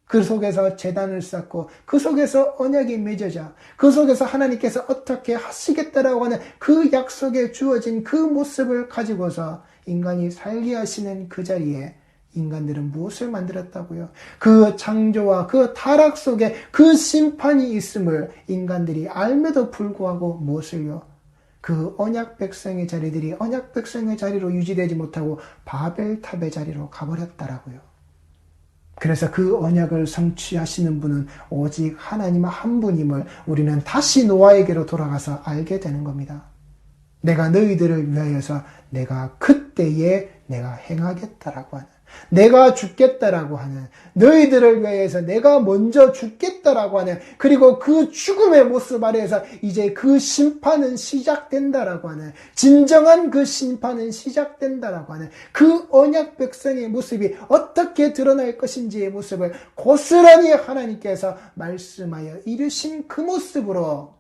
그 속에서 제단을 쌓고 그 속에서 언약이 맺어져 그 속에서 하나님께서 어떻게 하시겠다라고 하는 그 약속에 주어진 그 모습을 가지고서 인간이 살게 하시는 그 자리에 인간들은 무엇을 만들었다고요? 그 창조와 그 타락 속에 그 심판이 있음을 인간들이 알면도 불구하고 무엇을요? 그 언약 백성의 자리들이 언약 백성의 자리로 유지되지 못하고 바벨탑의 자리로 가버렸다라고요. 그래서 그 언약을 성취하시는 분은 오직 하나님 한 분임을 우리는 다시 노아에게로 돌아가서 알게 되는 겁니다. 내가 너희들을 위하여서 내가 그때에 내가 행하겠다라고 하는, 내가 죽겠다라고 하는, 너희들을 위하여서 내가 먼저 죽겠다라고 하는, 그리고 그 죽음의 모습 아래에서 이제 그 심판은 시작된다라고 하는, 진정한 그 심판은 시작된다라고 하는 그 언약 백성의 모습이 어떻게 드러날 것인지의 모습을 고스란히 하나님께서 말씀하여 이르신 그 모습으로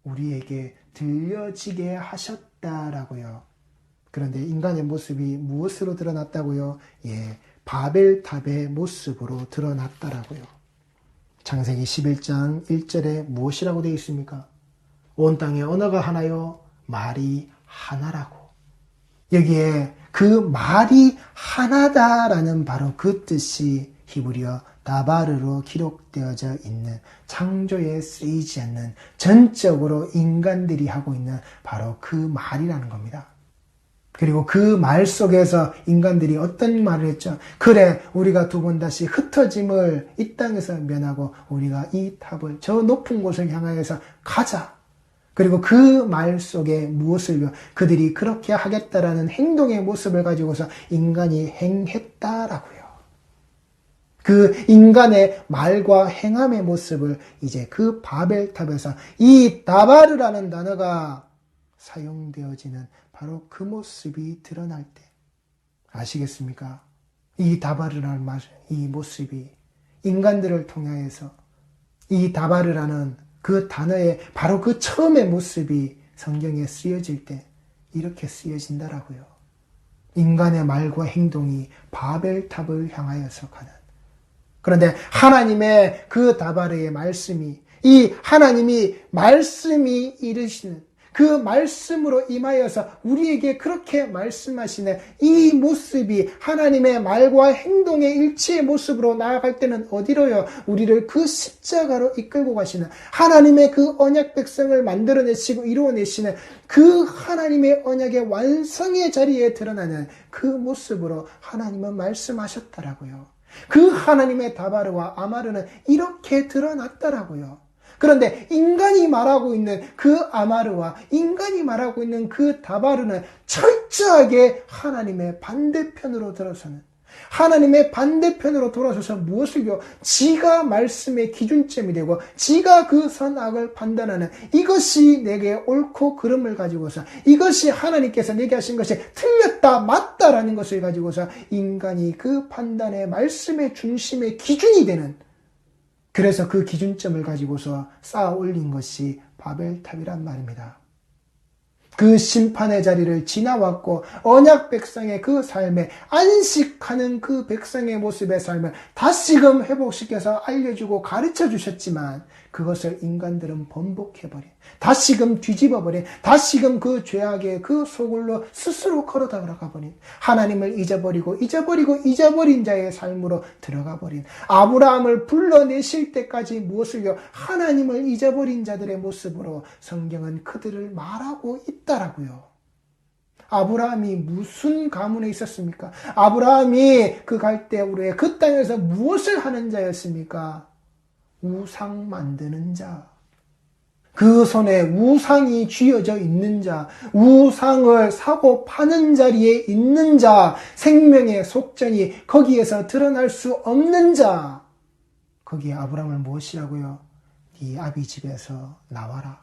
우리에게 들려지게 하셨다라고요. 그런데 인간의 모습이 무엇으로 드러났다고요? 바벨탑의 모습으로 드러났다라고요. 창세기 11장 1절에 무엇이라고 되어 있습니까? 온 땅에 언어가 하나요? 말이 하나라고. 여기에 그 말이 하나다라는 바로 그 뜻이 히브리어 다바르로 기록되어져 있는, 창조에 쓰이지 않는 전적으로 인간들이 하고 있는 바로 그 말이라는 겁니다. 그리고 그 말 속에서 인간들이 어떤 말을 했죠? 그래, 우리가 두 번 다시 흩어짐을 이 땅에서 면하고 우리가 이 탑을 저 높은 곳을 향하여서 가자. 그리고 그 말 속에 무엇을, 그들이 그렇게 하겠다라는 행동의 모습을 가지고서 인간이 행했다라고요. 그 인간의 말과 행함의 모습을 이제 그 바벨탑에서 이 다바르라는 단어가 사용되어지는 바로 그 모습이 드러날 때, 아시겠습니까? 이 다바르라는 말, 이 모습이 인간들을 통하여서 이 다바르라는 그 단어의 바로 그 처음의 모습이 성경에 쓰여질 때 이렇게 쓰여진다라고요. 인간의 말과 행동이 바벨탑을 향하여서 가는. 그런데 하나님의 그 다바르의 말씀이, 이 하나님이 말씀이 이르시는 그 말씀으로 임하여서 우리에게 그렇게 말씀하시는 이 모습이 하나님의 말과 행동의 일치의 모습으로 나아갈 때는 어디로요? 우리를 그 십자가로 이끌고 가시는, 하나님의 그 언약 백성을 만들어내시고 이루어내시는 그 하나님의 언약의 완성의 자리에 드러나는 그 모습으로 하나님은 말씀하셨다라고요. 그 하나님의 다바르와 아마르는 이렇게 드러났다라고요. 그런데 인간이 말하고 있는 그 아마르와 인간이 말하고 있는 그 다바르는 철저하게 하나님의 반대편으로 들어서는, 하나님의 반대편으로 돌아서서 무엇을요? 지가 말씀의 기준점이 되고 지가 그 선악을 판단하는, 이것이 내게 옳고 그름을 가지고서, 이것이 하나님께서 내게 하신 것이 틀렸다 맞다라는 것을 가지고서 인간이 그 판단의 말씀의 중심의 기준이 되는, 그래서 그 기준점을 가지고서 쌓아 올린 것이 바벨탑이란 말입니다. 그 심판의 자리를 지나왔고 언약 백성의 그 삶에 안식하는 그 백성의 모습의 삶을 다시금 회복시켜서 알려주고 가르쳐 주셨지만 그것을 인간들은 번복해버린, 다시금 뒤집어버린, 다시금 그 죄악의 그 소굴로 스스로 걸어 들어가버린, 하나님을 잊어버린 자의 삶으로 들어가버린, 아브라함을 불러내실 때까지 무엇을요? 하나님을 잊어버린 자들의 모습으로 성경은 그들을 말하고 있다라고요. 아브라함이 무슨 가문에 있었습니까? 아브라함이 그 갈대우르에 그 땅에서 무엇을 하는 자였습니까? 우상 만드는 자, 그 손에 우상이 쥐어져 있는 자, 우상을 사고 파는 자리에 있는 자, 생명의 속전이 거기에서 드러날 수 없는 자, 거기에 아브라함을 무엇이라고요? 네 아비 집에서 나와라.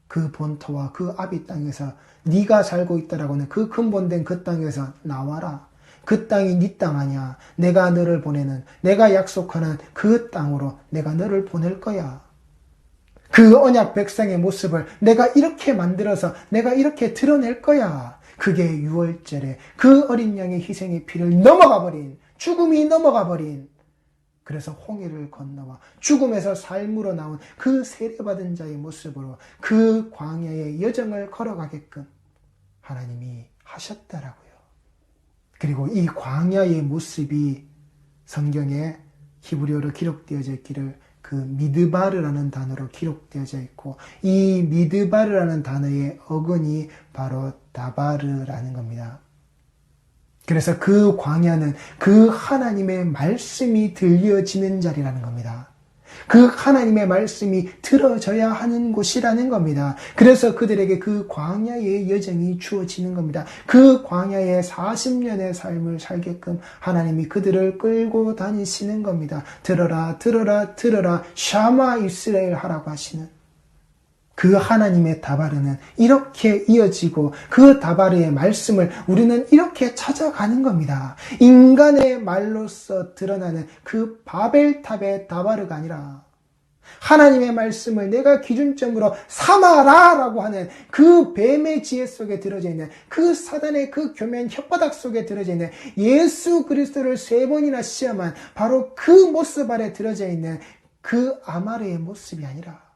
그 본토와 그 아비 땅에서 네가 살고 있다라고는 그 근본된 그 땅에서 나와라. 그 땅이 네 땅 아니야. 내가 너를 보내는, 내가 약속하는 그 땅으로 내가 너를 보낼 거야. 그 언약 백성의 모습을 내가 이렇게 만들어서 내가 이렇게 드러낼 거야. 그게 유월절에 그 어린 양의 희생의 피를 넘어가버린, 죽음이 넘어가버린, 그래서 홍해를 건너와 죽음에서 삶으로 나온 그 세례받은 자의 모습으로 그 광야의 여정을 걸어가게끔 하나님이 하셨다라고요. 그리고 이 광야의 모습이 성경에 히브리어로 기록되어져 있기를 그 미드바르라는 단어로 기록되어져 있고, 이 미드바르라는 단어의 어근이 바로 다바르라는 겁니다. 그래서 그 광야는 그 하나님의 말씀이 들려지는 자리라는 겁니다. 그 하나님의 말씀이 들어져야 하는 곳이라는 겁니다. 그래서 그들에게 그 광야의 여정이 주어지는 겁니다. 그 광야의 40년의 삶을 살게끔 하나님이 그들을 끌고 다니시는 겁니다. 들어라, 들어라, 들어라, 샤마 이스라엘 하라고 하시는 그 하나님의 다바르는 이렇게 이어지고, 그 다바르의 말씀을 우리는 이렇게 찾아가는 겁니다. 인간의 말로서 드러나는 그 바벨탑의 다바르가 아니라 하나님의 말씀을 내가 기준점으로 삼아라 라고 하는 그 뱀의 지혜 속에 들어져 있는, 그 사단의 그 교면 혓바닥 속에 들어져 있는, 예수 그리스도를 3번이나 시험한 바로 그 모습 아래 들어져 있는 그 아마르의 모습이 아니라,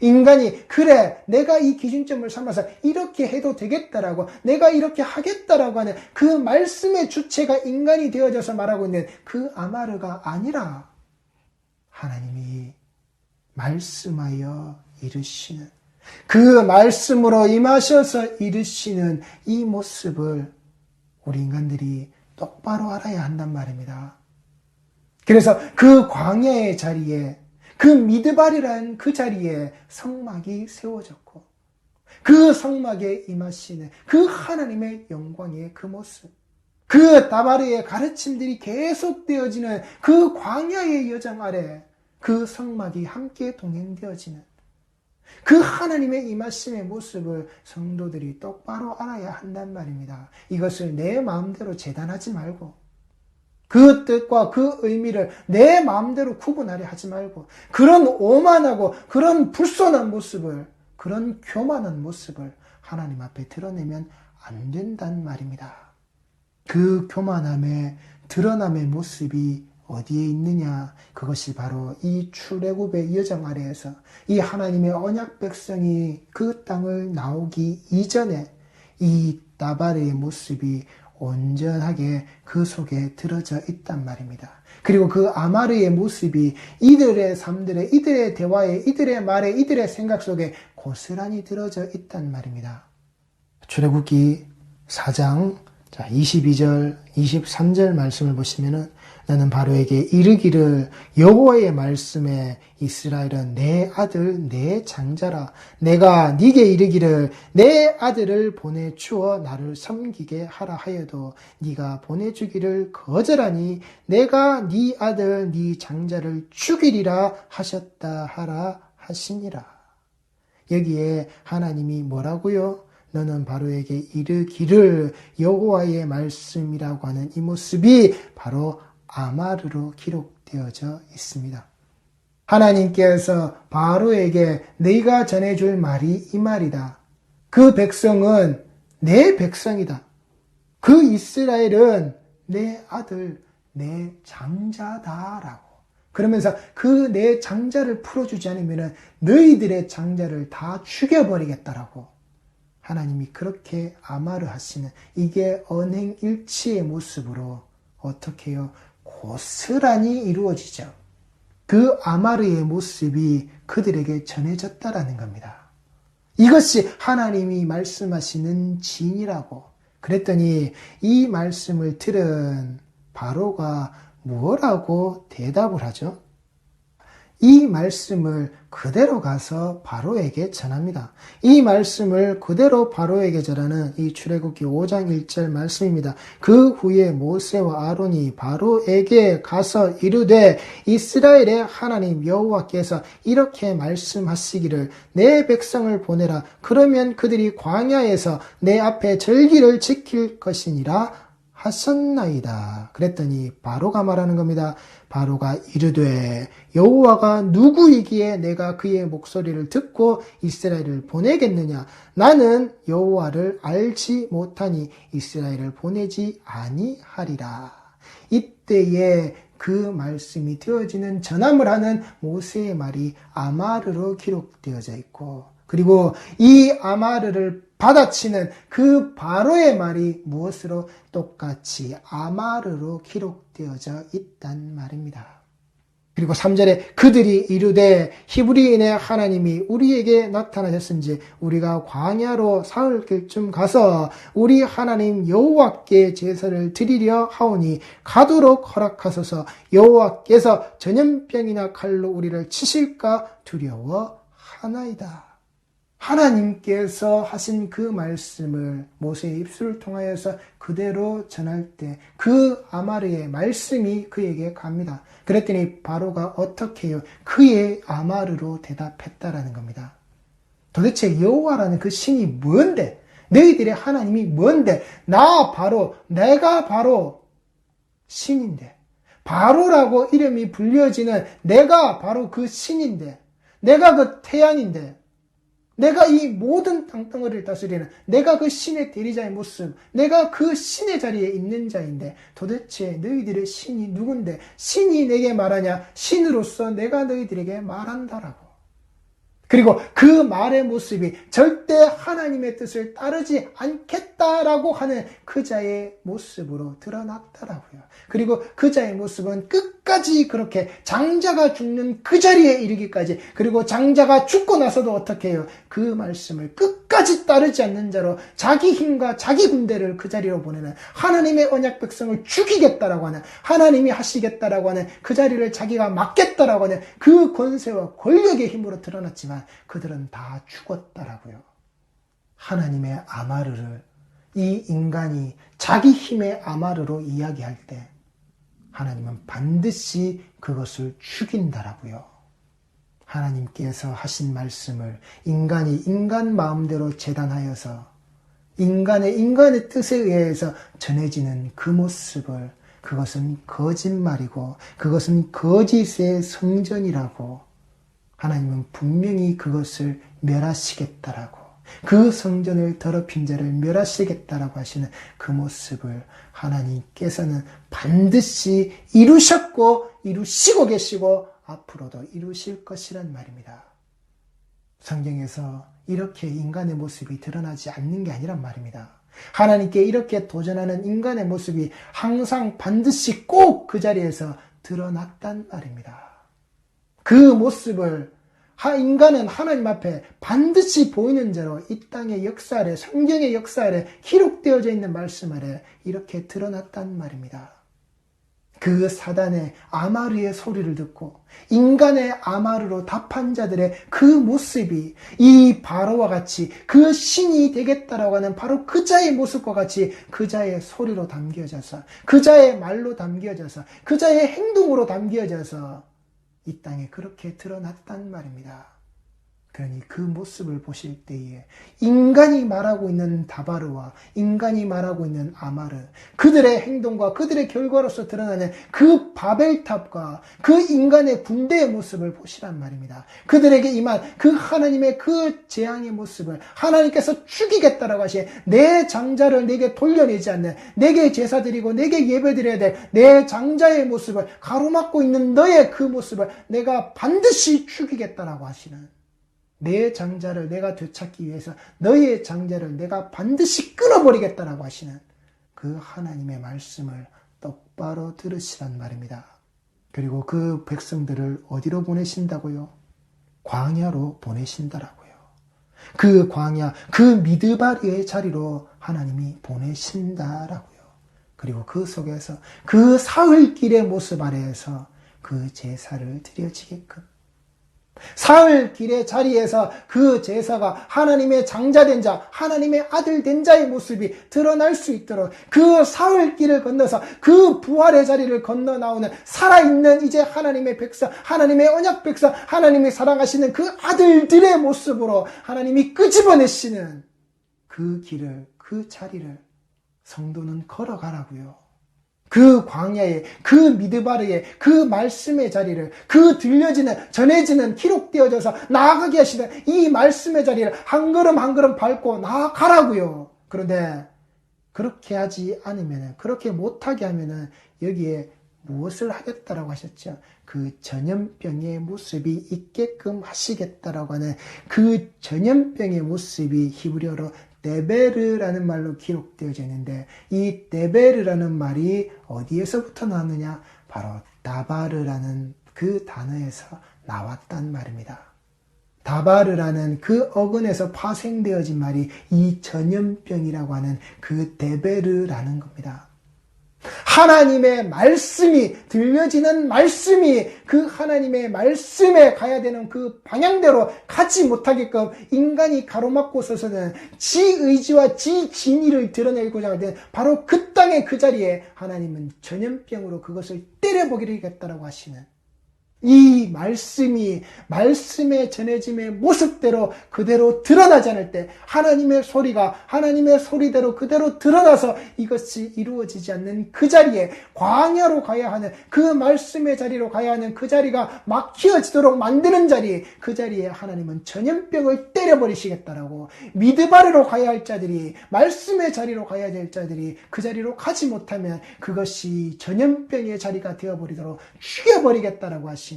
인간이 그래 내가 이 기준점을 삼아서 이렇게 해도 되겠다라고, 내가 이렇게 하겠다라고 하는 그 말씀의 주체가 인간이 되어져서 말하고 있는 그 아마르가 아니라, 하나님이 말씀하여 이르시는, 그 말씀으로 임하셔서 이르시는 이 모습을 우리 인간들이 똑바로 알아야 한단 말입니다. 그래서 그 광야의 자리에, 그 미드발이라는 그 자리에 성막이 세워졌고, 그 성막에 임하시는 그 하나님의 영광의 그 모습, 그 다바르의 가르침들이 계속되어지는 그 광야의 여정 아래 그 성막이 함께 동행되어지는 그 하나님의 임하심의 모습을 성도들이 똑바로 알아야 한단 말입니다. 이것을 내 마음대로 재단하지 말고, 그 뜻과 그 의미를 내 마음대로 구분하려 하지 말고, 그런 오만하고 그런 불손한 모습을, 그런 교만한 모습을 하나님 앞에 드러내면 안 된단 말입니다. 그 교만함의 드러남의 모습이 어디에 있느냐? 그것이 바로 이 출애굽의 여정 아래에서 이 하나님의 언약 백성이 그 땅을 나오기 이전에 이 다바르의 모습이 온전하게 그 속에 들어져 있단 말입니다. 그리고 그 아마르의 모습이 이들의 삶들에, 이들의 대화에, 이들의 말에, 이들의 생각 속에 고스란히 들어져 있단 말입니다. 출애굽기 4장 22절, 23절 말씀을 보시면은, 나는 바로에게 이르기를 여호와의 말씀에 이스라엘은 내 아들 내 장자라. 내가 네게 이르기를 내 아들을 보내주어 나를 섬기게 하라 하여도 네가 보내주기를 거절하니 내가 네 아들 네 장자를 죽이리라 하셨다 하라 하시니라. 여기에 하나님이 뭐라고요? 너는 바로에게 이르기를 여호와의 말씀이라고 하는 이 모습이 바로 아마르로 기록되어져 있습니다. 하나님께서 바로에게 네가 전해줄 말이 이 말이다. 그 백성은 내 백성이다. 그 이스라엘은 내 아들, 내 장자다라고. 그러면서 그 내 장자를 풀어주지 않으면 너희들의 장자를 다 죽여버리겠다라고. 하나님이 그렇게 아마르 하시는, 이게 언행일치의 모습으로 어떻게 해요? 고스란히 이루어지죠. 그 아마르의 모습이 그들에게 전해졌다라는 겁니다. 이것이 하나님이 말씀하시는 진이라고. 그랬더니 이 말씀을 들은 바로가 뭐라고 대답을 하죠? 이 말씀을 그대로 가서 바로에게 전합니다. 이 말씀을 그대로 바로에게 전하는 이 출애굽기 5장 1절 말씀입니다. 그 후에 모세와 아론이 바로에게 가서 이르되 이스라엘의 하나님 여호와께서 이렇게 말씀하시기를 내 백성을 보내라. 그러면 그들이 광야에서 내 앞에 절기를 지킬 것이니라 하셨나이다. 그랬더니 바로가 말하는 겁니다. 바로가 이르되 여호와가 누구이기에 내가 그의 목소리를 듣고 이스라엘을 보내겠느냐? 나는 여호와를 알지 못하니 이스라엘을 보내지 아니하리라. 이때에 그 말씀이 되어지는 전함을 하는 모세의 말이 아마르로 기록되어져 있고, 그리고 이 아마르를 받아치는 그 바로의 말이 무엇으로? 똑같이 아마르로 기록되어져 있단 말입니다. 그리고 3절에 그들이 이르되 히브리인의 하나님이 우리에게 나타나셨은지 우리가 광야로 사흘 길쯤 가서 우리 하나님 여호와께 제사를 드리려 하오니 가도록 허락하소서. 여호와께서 전염병이나 칼로 우리를 치실까 두려워하나이다. 하나님께서 하신 그 말씀을 모세의 입술을 통하여서 그대로 전할 때 그 아마르의 말씀이 그에게 갑니다. 그랬더니 바로가 어떻게 해요? 그의 아마르로 대답했다라는 겁니다. 도대체 여호와라는 그 신이 뭔데? 너희들의 하나님이 뭔데? 내가 바로 신인데, 바로라고 이름이 불려지는 내가 바로 그 신인데, 내가 그 태양인데, 내가 이 모든 땅덩어리를 다스리는 내가 그 신의 대리자의 모습, 내가 그 신의 자리에 있는 자인데 도대체 너희들의 신이 누군데 신이 내게 말하냐? 신으로서 내가 너희들에게 말한다라고. 그리고 그 말의 모습이 절대 하나님의 뜻을 따르지 않겠다라고 하는 그 자의 모습으로 드러났다라고요. 그리고 그 자의 모습은 끝까지 그렇게 장자가 죽는 그 자리에 이르기까지, 그리고 장자가 죽고 나서도 어떻게 해요? 그 말씀을 끝까지 따르지 않는 자로 자기 힘과 자기 군대를 그 자리로 보내는, 하나님의 언약 백성을 죽이겠다라고 하는, 하나님이 하시겠다라고 하는 그 자리를 자기가 맡겠다라고 하는 그 권세와 권력의 힘으로 드러났지만 그들은 다 죽었다라고요. 하나님의 아마르를 이 인간이 자기 힘의 아마르로 이야기할 때 하나님은 반드시 그것을 죽인다라고요. 하나님께서 하신 말씀을 인간이 인간 마음대로 재단하여서 인간의 뜻에 의해서 전해지는 그 모습을, 그것은 거짓말이고 그것은 거짓의 성전이라고 하나님은 분명히 그것을 멸하시겠다라고, 그 성전을 더럽힌 자를 멸하시겠다라고 하시는 그 모습을 하나님께서는 반드시 이루셨고 이루시고 계시고 앞으로도 이루실 것이란 말입니다. 성경에서 이렇게 인간의 모습이 드러나지 않는 게 아니란 말입니다. 하나님께 이렇게 도전하는 인간의 모습이 항상 반드시 꼭 그 자리에서 드러났단 말입니다. 그 모습을 인간은 하나님 앞에 반드시 보이는 자로 이 땅의 역사 아래, 성경의 역사 아래 기록되어져 있는 말씀 아래 이렇게 드러났단 말입니다. 그 사단의 아마르의 소리를 듣고 인간의 아마르로 답한 자들의 그 모습이 이 바로와 같이 그 신이 되겠다라고 하는 바로 그 자의 모습과 같이 그 자의 소리로 담겨져서, 그 자의 말로 담겨져서, 그 자의 행동으로 담겨져서 이 땅에 그렇게 드러났단 말입니다. 그러니 그 모습을 보실 때에 인간이 말하고 있는 다바르와 인간이 말하고 있는 아마르, 그들의 행동과 그들의 결과로서 드러나는 그 바벨탑과 그 인간의 군대의 모습을 보시란 말입니다. 그들에게 임한 그 하나님의 그 재앙의 모습을, 하나님께서 죽이겠다라고 하신 내 장자를 내게 돌려내지 않는, 내게 제사 드리고 내게 예배 드려야 될 내 장자의 모습을 가로막고 있는 너의 그 모습을 내가 반드시 죽이겠다라고 하시는, 내 장자를 내가 되찾기 위해서 너의 장자를 내가 반드시 끊어버리겠다라고 하시는 그 하나님의 말씀을 똑바로 들으시란 말입니다. 그리고 그 백성들을 어디로 보내신다고요? 광야로 보내신다라고요. 그 광야, 그 미드바리의 자리로 하나님이 보내신다라고요. 그리고 그 속에서 그 사흘길의 모습 아래에서 그 제사를 드려지게끔, 사흘 길의 자리에서 그 제사가 하나님의 장자된 자, 하나님의 아들 된 자의 모습이 드러날 수 있도록 그 사흘 길을 건너서 그 부활의 자리를 건너 나오는 살아있는 이제 하나님의 백성, 하나님의 언약 백성, 하나님이 사랑하시는 그 아들들의 모습으로 하나님이 끄집어내시는 그 길을, 그 자리를 성도는 걸어가라고요. 그 광야에, 그 미드바르에, 그 말씀의 자리를, 그 들려지는, 전해지는, 기록되어져서 나아가게 하시는 이 말씀의 자리를 한 걸음 한 걸음 밟고 나아가라고요. 그런데 그렇게 하지 않으면, 그렇게 못하게 하면 여기에 무엇을 하겠다라고 하셨죠? 그 전염병의 모습이 있게끔 하시겠다라고 하는 그 전염병의 모습이 히브리어로 데베르라는 말로 기록되어져 있는데, 이 데베르라는 말이 어디에서부터 나왔느냐? 바로 다바르라는 그 단어에서 나왔단 말입니다. 다바르라는 그 어근에서 파생되어진 말이 이 전염병이라고 하는 그 데베르라는 겁니다. 하나님의 말씀이 들려지는 말씀이 그 하나님의 말씀에 가야 되는 그 방향대로 가지 못하게끔 인간이 가로막고 서서는 지 의지와 지 진의를 드러내고자 할 때 바로 그 땅의 그 자리에 하나님은 전염병으로 그것을 때려버리겠다라고 하시는 이 말씀이 말씀의 전해짐의 모습대로 그대로 드러나지 않을 때 하나님의 소리가 하나님의 소리대로 그대로 드러나서 이것이 이루어지지 않는 그 자리에 광야로 가야 하는 그 말씀의 자리로 가야 하는 그 자리가 막혀지도록 만드는 자리, 그 자리에 하나님은 전염병을 때려버리시겠다라고 미드바르로 가야 할 자들이 말씀의 자리로 가야 될 자들이 그 자리로 가지 못하면 그것이 전염병의 자리가 되어버리도록 죽여버리겠다라고 하시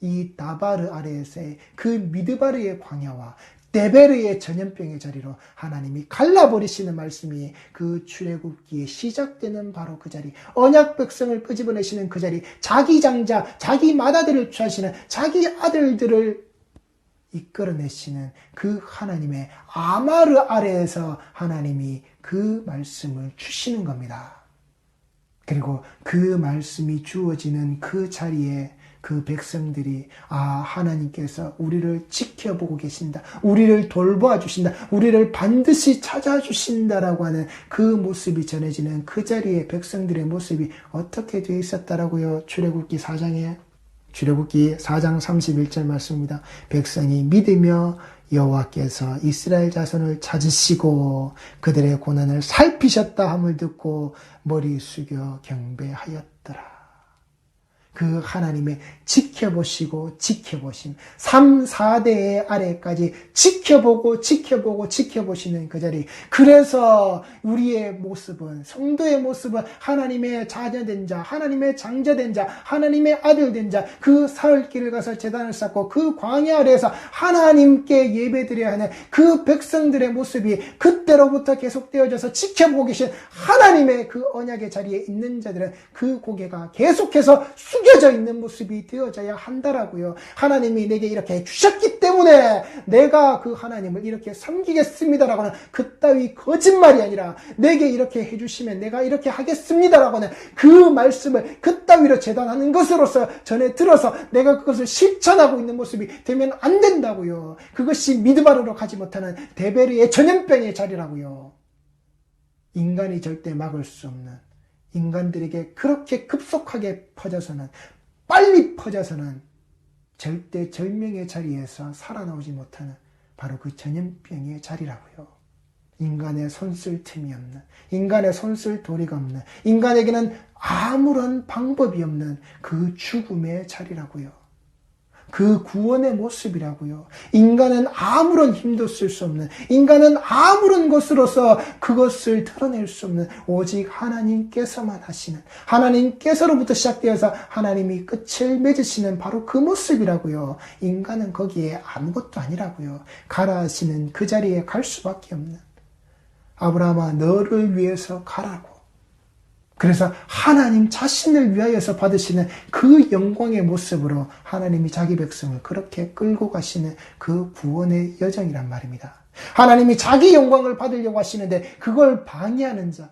이 다바르 아래에서의 그 미드바르의 광야와 데베르의 전염병의 자리로 하나님이 갈라버리시는 말씀이 그 출애굽기에 시작되는 바로 그 자리, 언약 백성을 끄집어내시는 그 자리, 자기 장자, 자기 맏아들을 취하시는 자기 아들들을 이끌어내시는 그 하나님의 아마르 아래에서 하나님이 그 말씀을 주시는 겁니다. 그리고 그 말씀이 주어지는 그 자리에 그 백성들이 하나님께서 우리를 지켜보고 계신다, 우리를 돌보아 주신다, 우리를 반드시 찾아주신다라고 하는 그 모습이 전해지는 그 자리에 백성들의 모습이 어떻게 되어 있었다라고요? 출애굽기 4장 31절 말씀입니다. 백성이 믿으며 여호와께서 이스라엘 자손을 찾으시고 그들의 고난을 살피셨다 함을 듣고 머리 숙여 경배하였더라. 그 하나님의 지켜보시고 지켜보심 3, 4대의 아래까지 지켜보시는 그 자리. 그래서 우리의 모습은, 성도의 모습은 하나님의 자녀된 자, 하나님의 장자된 자, 하나님의 아들된 자, 그 사흘길을 가서 제단을 쌓고 그 광야 아래에서 하나님께 예배드려야 하는 그 백성들의 모습이 그때로부터 계속되어져서 지켜보고 계신 하나님의 그 언약의 자리에 있는 자들은 그 고개가 계속해서 숙여져 있는 모습이 되어져야 한다라고요. 하나님이 내게 이렇게 해주셨기 때문에 내가 그 하나님을 이렇게 섬기겠습니다라고 하는 그따위 거짓말이 아니라, 내게 이렇게 해주시면 내가 이렇게 하겠습니다라고 하는 그 말씀을 그따위로 재단하는 것으로서 전해 들어서 내가 그것을 실천하고 있는 모습이 되면 안 된다고요. 그것이 미드바르로 가지 못하는 데베르의 전염병의 자리라고요. 인간이 절대 막을 수 없는, 인간들에게 그렇게 급속하게 퍼져서는, 빨리 퍼져서는 절대 절명의 자리에서 살아나오지 못하는 바로 그 전염병의 자리라고요. 인간의 손쓸 틈이 없는, 인간의 손쓸 도리가 없는, 인간에게는 아무런 방법이 없는 그 죽음의 자리라고요. 그 구원의 모습이라고요. 인간은 아무런 힘도 쓸 수 없는, 인간은 아무런 것으로서 그것을 드러낼 수 없는 오직 하나님께서만 하시는, 하나님께서로부터 시작되어서 하나님이 끝을 맺으시는 바로 그 모습이라고요. 인간은 거기에 아무것도 아니라고요. 가라 하시는 그 자리에 갈 수밖에 없는, 아브라함아 너를 위해서 가라고. 그래서 하나님 자신을 위하여서 받으시는 그 영광의 모습으로 하나님이 자기 백성을 그렇게 끌고 가시는 그 구원의 여정이란 말입니다. 하나님이 자기 영광을 받으려고 하시는데 그걸 방해하는 자,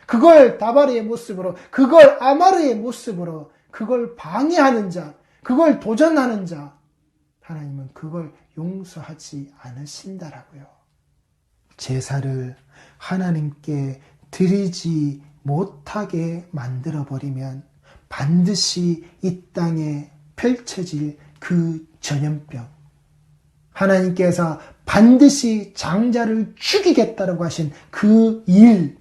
그걸 다바르의 모습으로, 그걸 아마르의 모습으로, 그걸 방해하는 자, 그걸 도전하는 자, 하나님은 그걸 용서하지 않으신다라고요. 제사를 하나님께 드리지 못하게 만들어버리면 반드시 이 땅에 펼쳐질 그 전염병, 하나님께서 반드시 장자를 죽이겠다고 하신 그 일,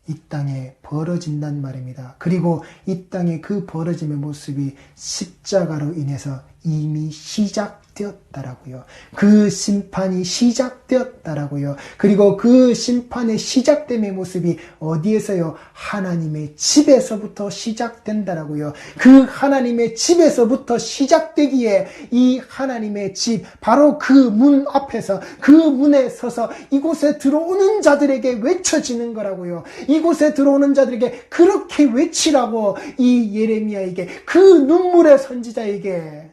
이 땅에 벌어진단 말입니다. 그리고 이 땅에 그 벌어짐의 모습이 십자가로 인해서 이미 시작되었습니다. 시작되었다라고요. 그 심판이 시작되었다라고요. 그리고 그 심판의 시작됨의 모습이 어디에서요? 하나님의 집에서부터 시작된다라고요. 그 하나님의 집에서부터 시작되기에 이 하나님의 집, 바로 그 문 앞에서, 그 문에 서서 이곳에 들어오는 자들에게 외쳐지는 거라고요. 이곳에 들어오는 자들에게 그렇게 외치라고 이 예레미야에게, 그 눈물의 선지자에게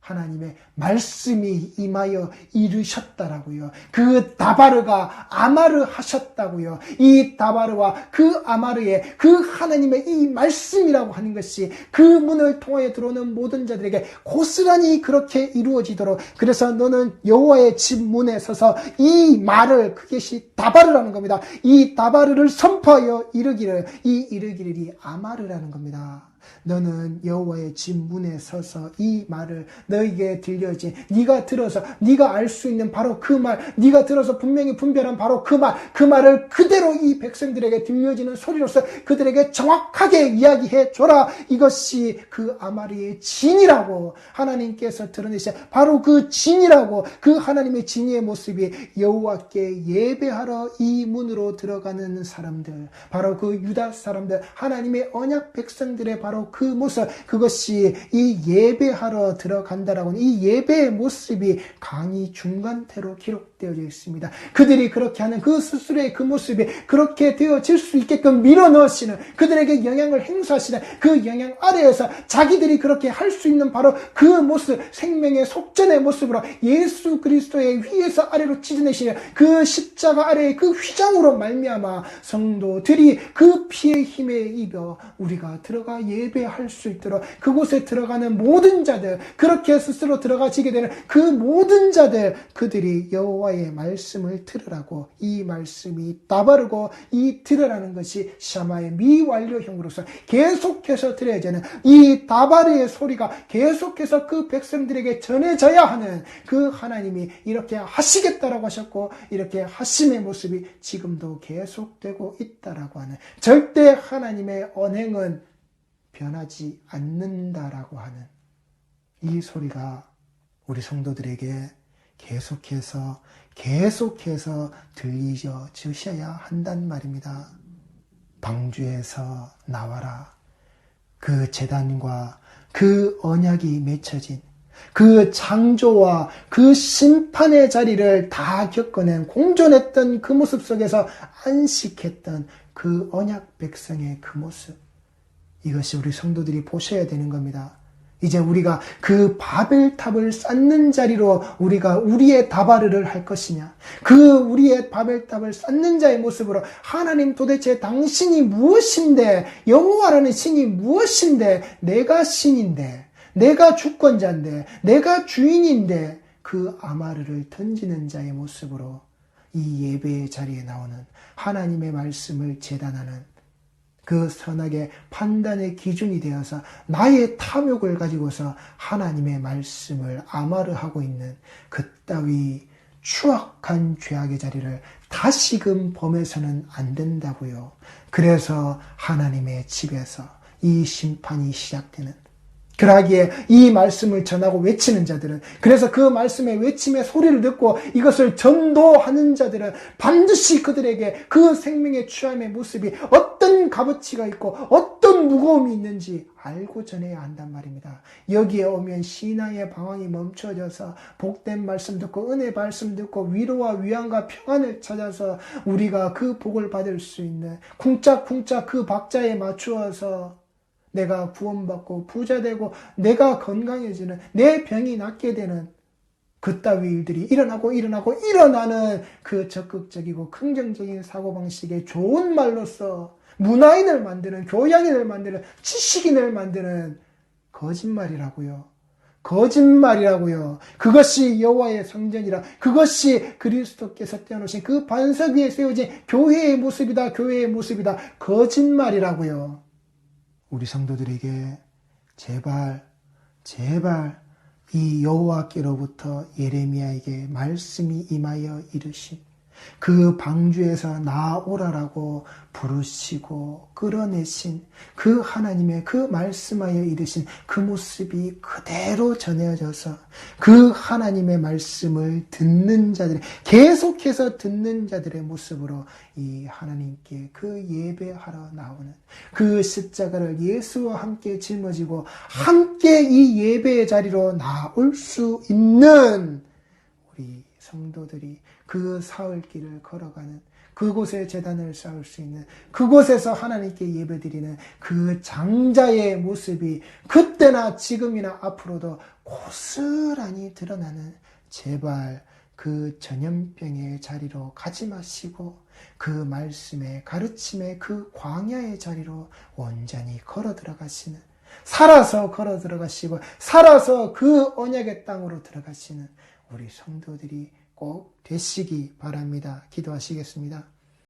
하나님의 말씀이 임하여 이르셨다라고요. 그 다바르가 아마르 하셨다고요. 이 다바르와 그 아마르의 그 하나님의 이 말씀이라고 하는 것이 그 문을 통하여 들어오는 모든 자들에게 고스란히 그렇게 이루어지도록, 그래서 너는 여호와의 집 문에 서서 이 말을, 그것이 다바르라는 겁니다. 이 다바르를 선포하여 이르기를, 이 이르기를이 아마르라는 겁니다. 너는 여호와의 집 문에 서서 이 말을 너에게 들려지, 네가 들어서 네가 알 수 있는 바로 그 말, 네가 들어서 분명히 분별한 바로 그 말, 그 말을 그대로 이 백성들에게 들려지는 소리로서 그들에게 정확하게 이야기해 줘라. 이것이 그 아마리의 진이라고 하나님께서 드러내신 바로 그 진이라고, 그 하나님의 진의 모습이 여호와께 예배하러 이 문으로 들어가는 사람들, 바로 그 유다 사람들, 하나님의 언약 백성들의 바로 그 모습, 그것이 이 예배하러 들어간다라고 하는 이 예배의 모습이 강의 중간태로 기록되어져 있습니다. 그들이 그렇게 하는 그 스스로의 그 모습이 그렇게 되어질 수 있게끔 밀어넣으시는, 그들에게 영향을 행사하시는 그 영향 아래에서 자기들이 그렇게 할 수 있는 바로 그 모습, 생명의 속전의 모습으로 예수 그리스도의 위에서 아래로 찢어내시는 그 십자가 아래의 그 휘장으로 말미암아 성도들이 그 피의 힘에 입어 우리가 들어가 예배할 수 있도록, 그곳에 들어가는 모든 자들, 그렇게 스스로 들어가지게 되는 그 모든 자들, 그들이 여호와의 말씀을 들으라고, 이 말씀이 다바르고 이 들으라는 것이 샤마의 미완료형으로서 계속해서 들어야되는 이 다바르의 소리가 계속해서 그 백성들에게 전해져야 하는, 그 하나님이 이렇게 하시겠다라고 하셨고 이렇게 하심의 모습이 지금도 계속되고 있다라고 하는, 절대 하나님의 언행은 변하지 않는다라고 하는 이 소리가 우리 성도들에게 계속해서 들리져 주셔야 한단 말입니다. 방주에서 나와라. 그 제단과 그 언약이 맺혀진 그 창조와 그 심판의 자리를 다 겪어낸, 공존했던 그 모습 속에서 안식했던 그 언약 백성의 그 모습, 이것이 우리 성도들이 보셔야 되는 겁니다. 이제 우리가 그 바벨탑을 쌓는 자리로 우리가 우리의 다바르를 할 것이냐, 그 우리의 바벨탑을 쌓는 자의 모습으로 하나님 도대체 당신이 무엇인데, 여호와라는 신이 무엇인데, 내가 신인데, 내가 주권자인데, 내가 주인인데, 그 아마르를 던지는 자의 모습으로 이 예배의 자리에 나오는 하나님의 말씀을 제단하는 그 선악의 판단의 기준이 되어서 나의 탐욕을 가지고서 하나님의 말씀을 아마르하고 있는 그따위 추악한 죄악의 자리를 다시금 범해서는 안 된다고요. 그래서 하나님의 집에서 이 심판이 시작되는, 그러하기에 이 말씀을 전하고 외치는 자들은, 그래서 그 말씀의 외침의 소리를 듣고 이것을 전도하는 자들은 반드시 그들에게 그 생명의 취함의 모습이 어떤 값어치가 있고 어떤 무거움이 있는지 알고 전해야 한단 말입니다. 여기에 오면 신앙의 방황이 멈춰져서 복된 말씀 듣고 은혜 말씀 듣고 위로와 위안과 평안을 찾아서 우리가 그 복을 받을 수 있는, 쿵짝쿵짝 그 박자에 맞추어서 내가 구원받고 부자되고 내가 건강해지는, 내 병이 낫게 되는 그따위 일들이 일어나는 그 적극적이고 긍정적인 사고방식의 좋은 말로서 문화인을 만드는, 교양인을 만드는, 지식인을 만드는 거짓말이라고요. 거짓말이라고요. 그것이 여호와의 성전이라, 그것이 그리스도께서 떼어놓으신 그 반석 위에 세워진 교회의 모습이다. 교회의 모습이다. 거짓말이라고요. 우리 성도들에게 제발 이 여호와께로부터 예레미야에게 말씀이 임하여 이르신 그 방주에서 나오라라고 부르시고 끌어내신 그 하나님의 그 말씀하여 이르신 그 모습이 그대로 전해져서 그 하나님의 말씀을 듣는 자들, 계속해서 듣는 자들의 모습으로 이 하나님께 그 예배하러 나오는 그 십자가를 예수와 함께 짊어지고 함께 이 예배의 자리로 나올 수 있는 우리 성도들이 그 사흘길을 걸어가는, 그곳에 제단을 쌓을 수 있는, 그곳에서 하나님께 예배드리는 그 장자의 모습이 그때나 지금이나 앞으로도 고스란히 드러나는, 제발 그 전염병의 자리로 가지 마시고 그 말씀의 가르침의 그 광야의 자리로 온전히 걸어 들어가시는, 살아서 걸어 들어가시고 살아서 그 언약의 땅으로 들어가시는 우리 성도들이 꼭 되시기 바랍니다. 기도하시겠습니다.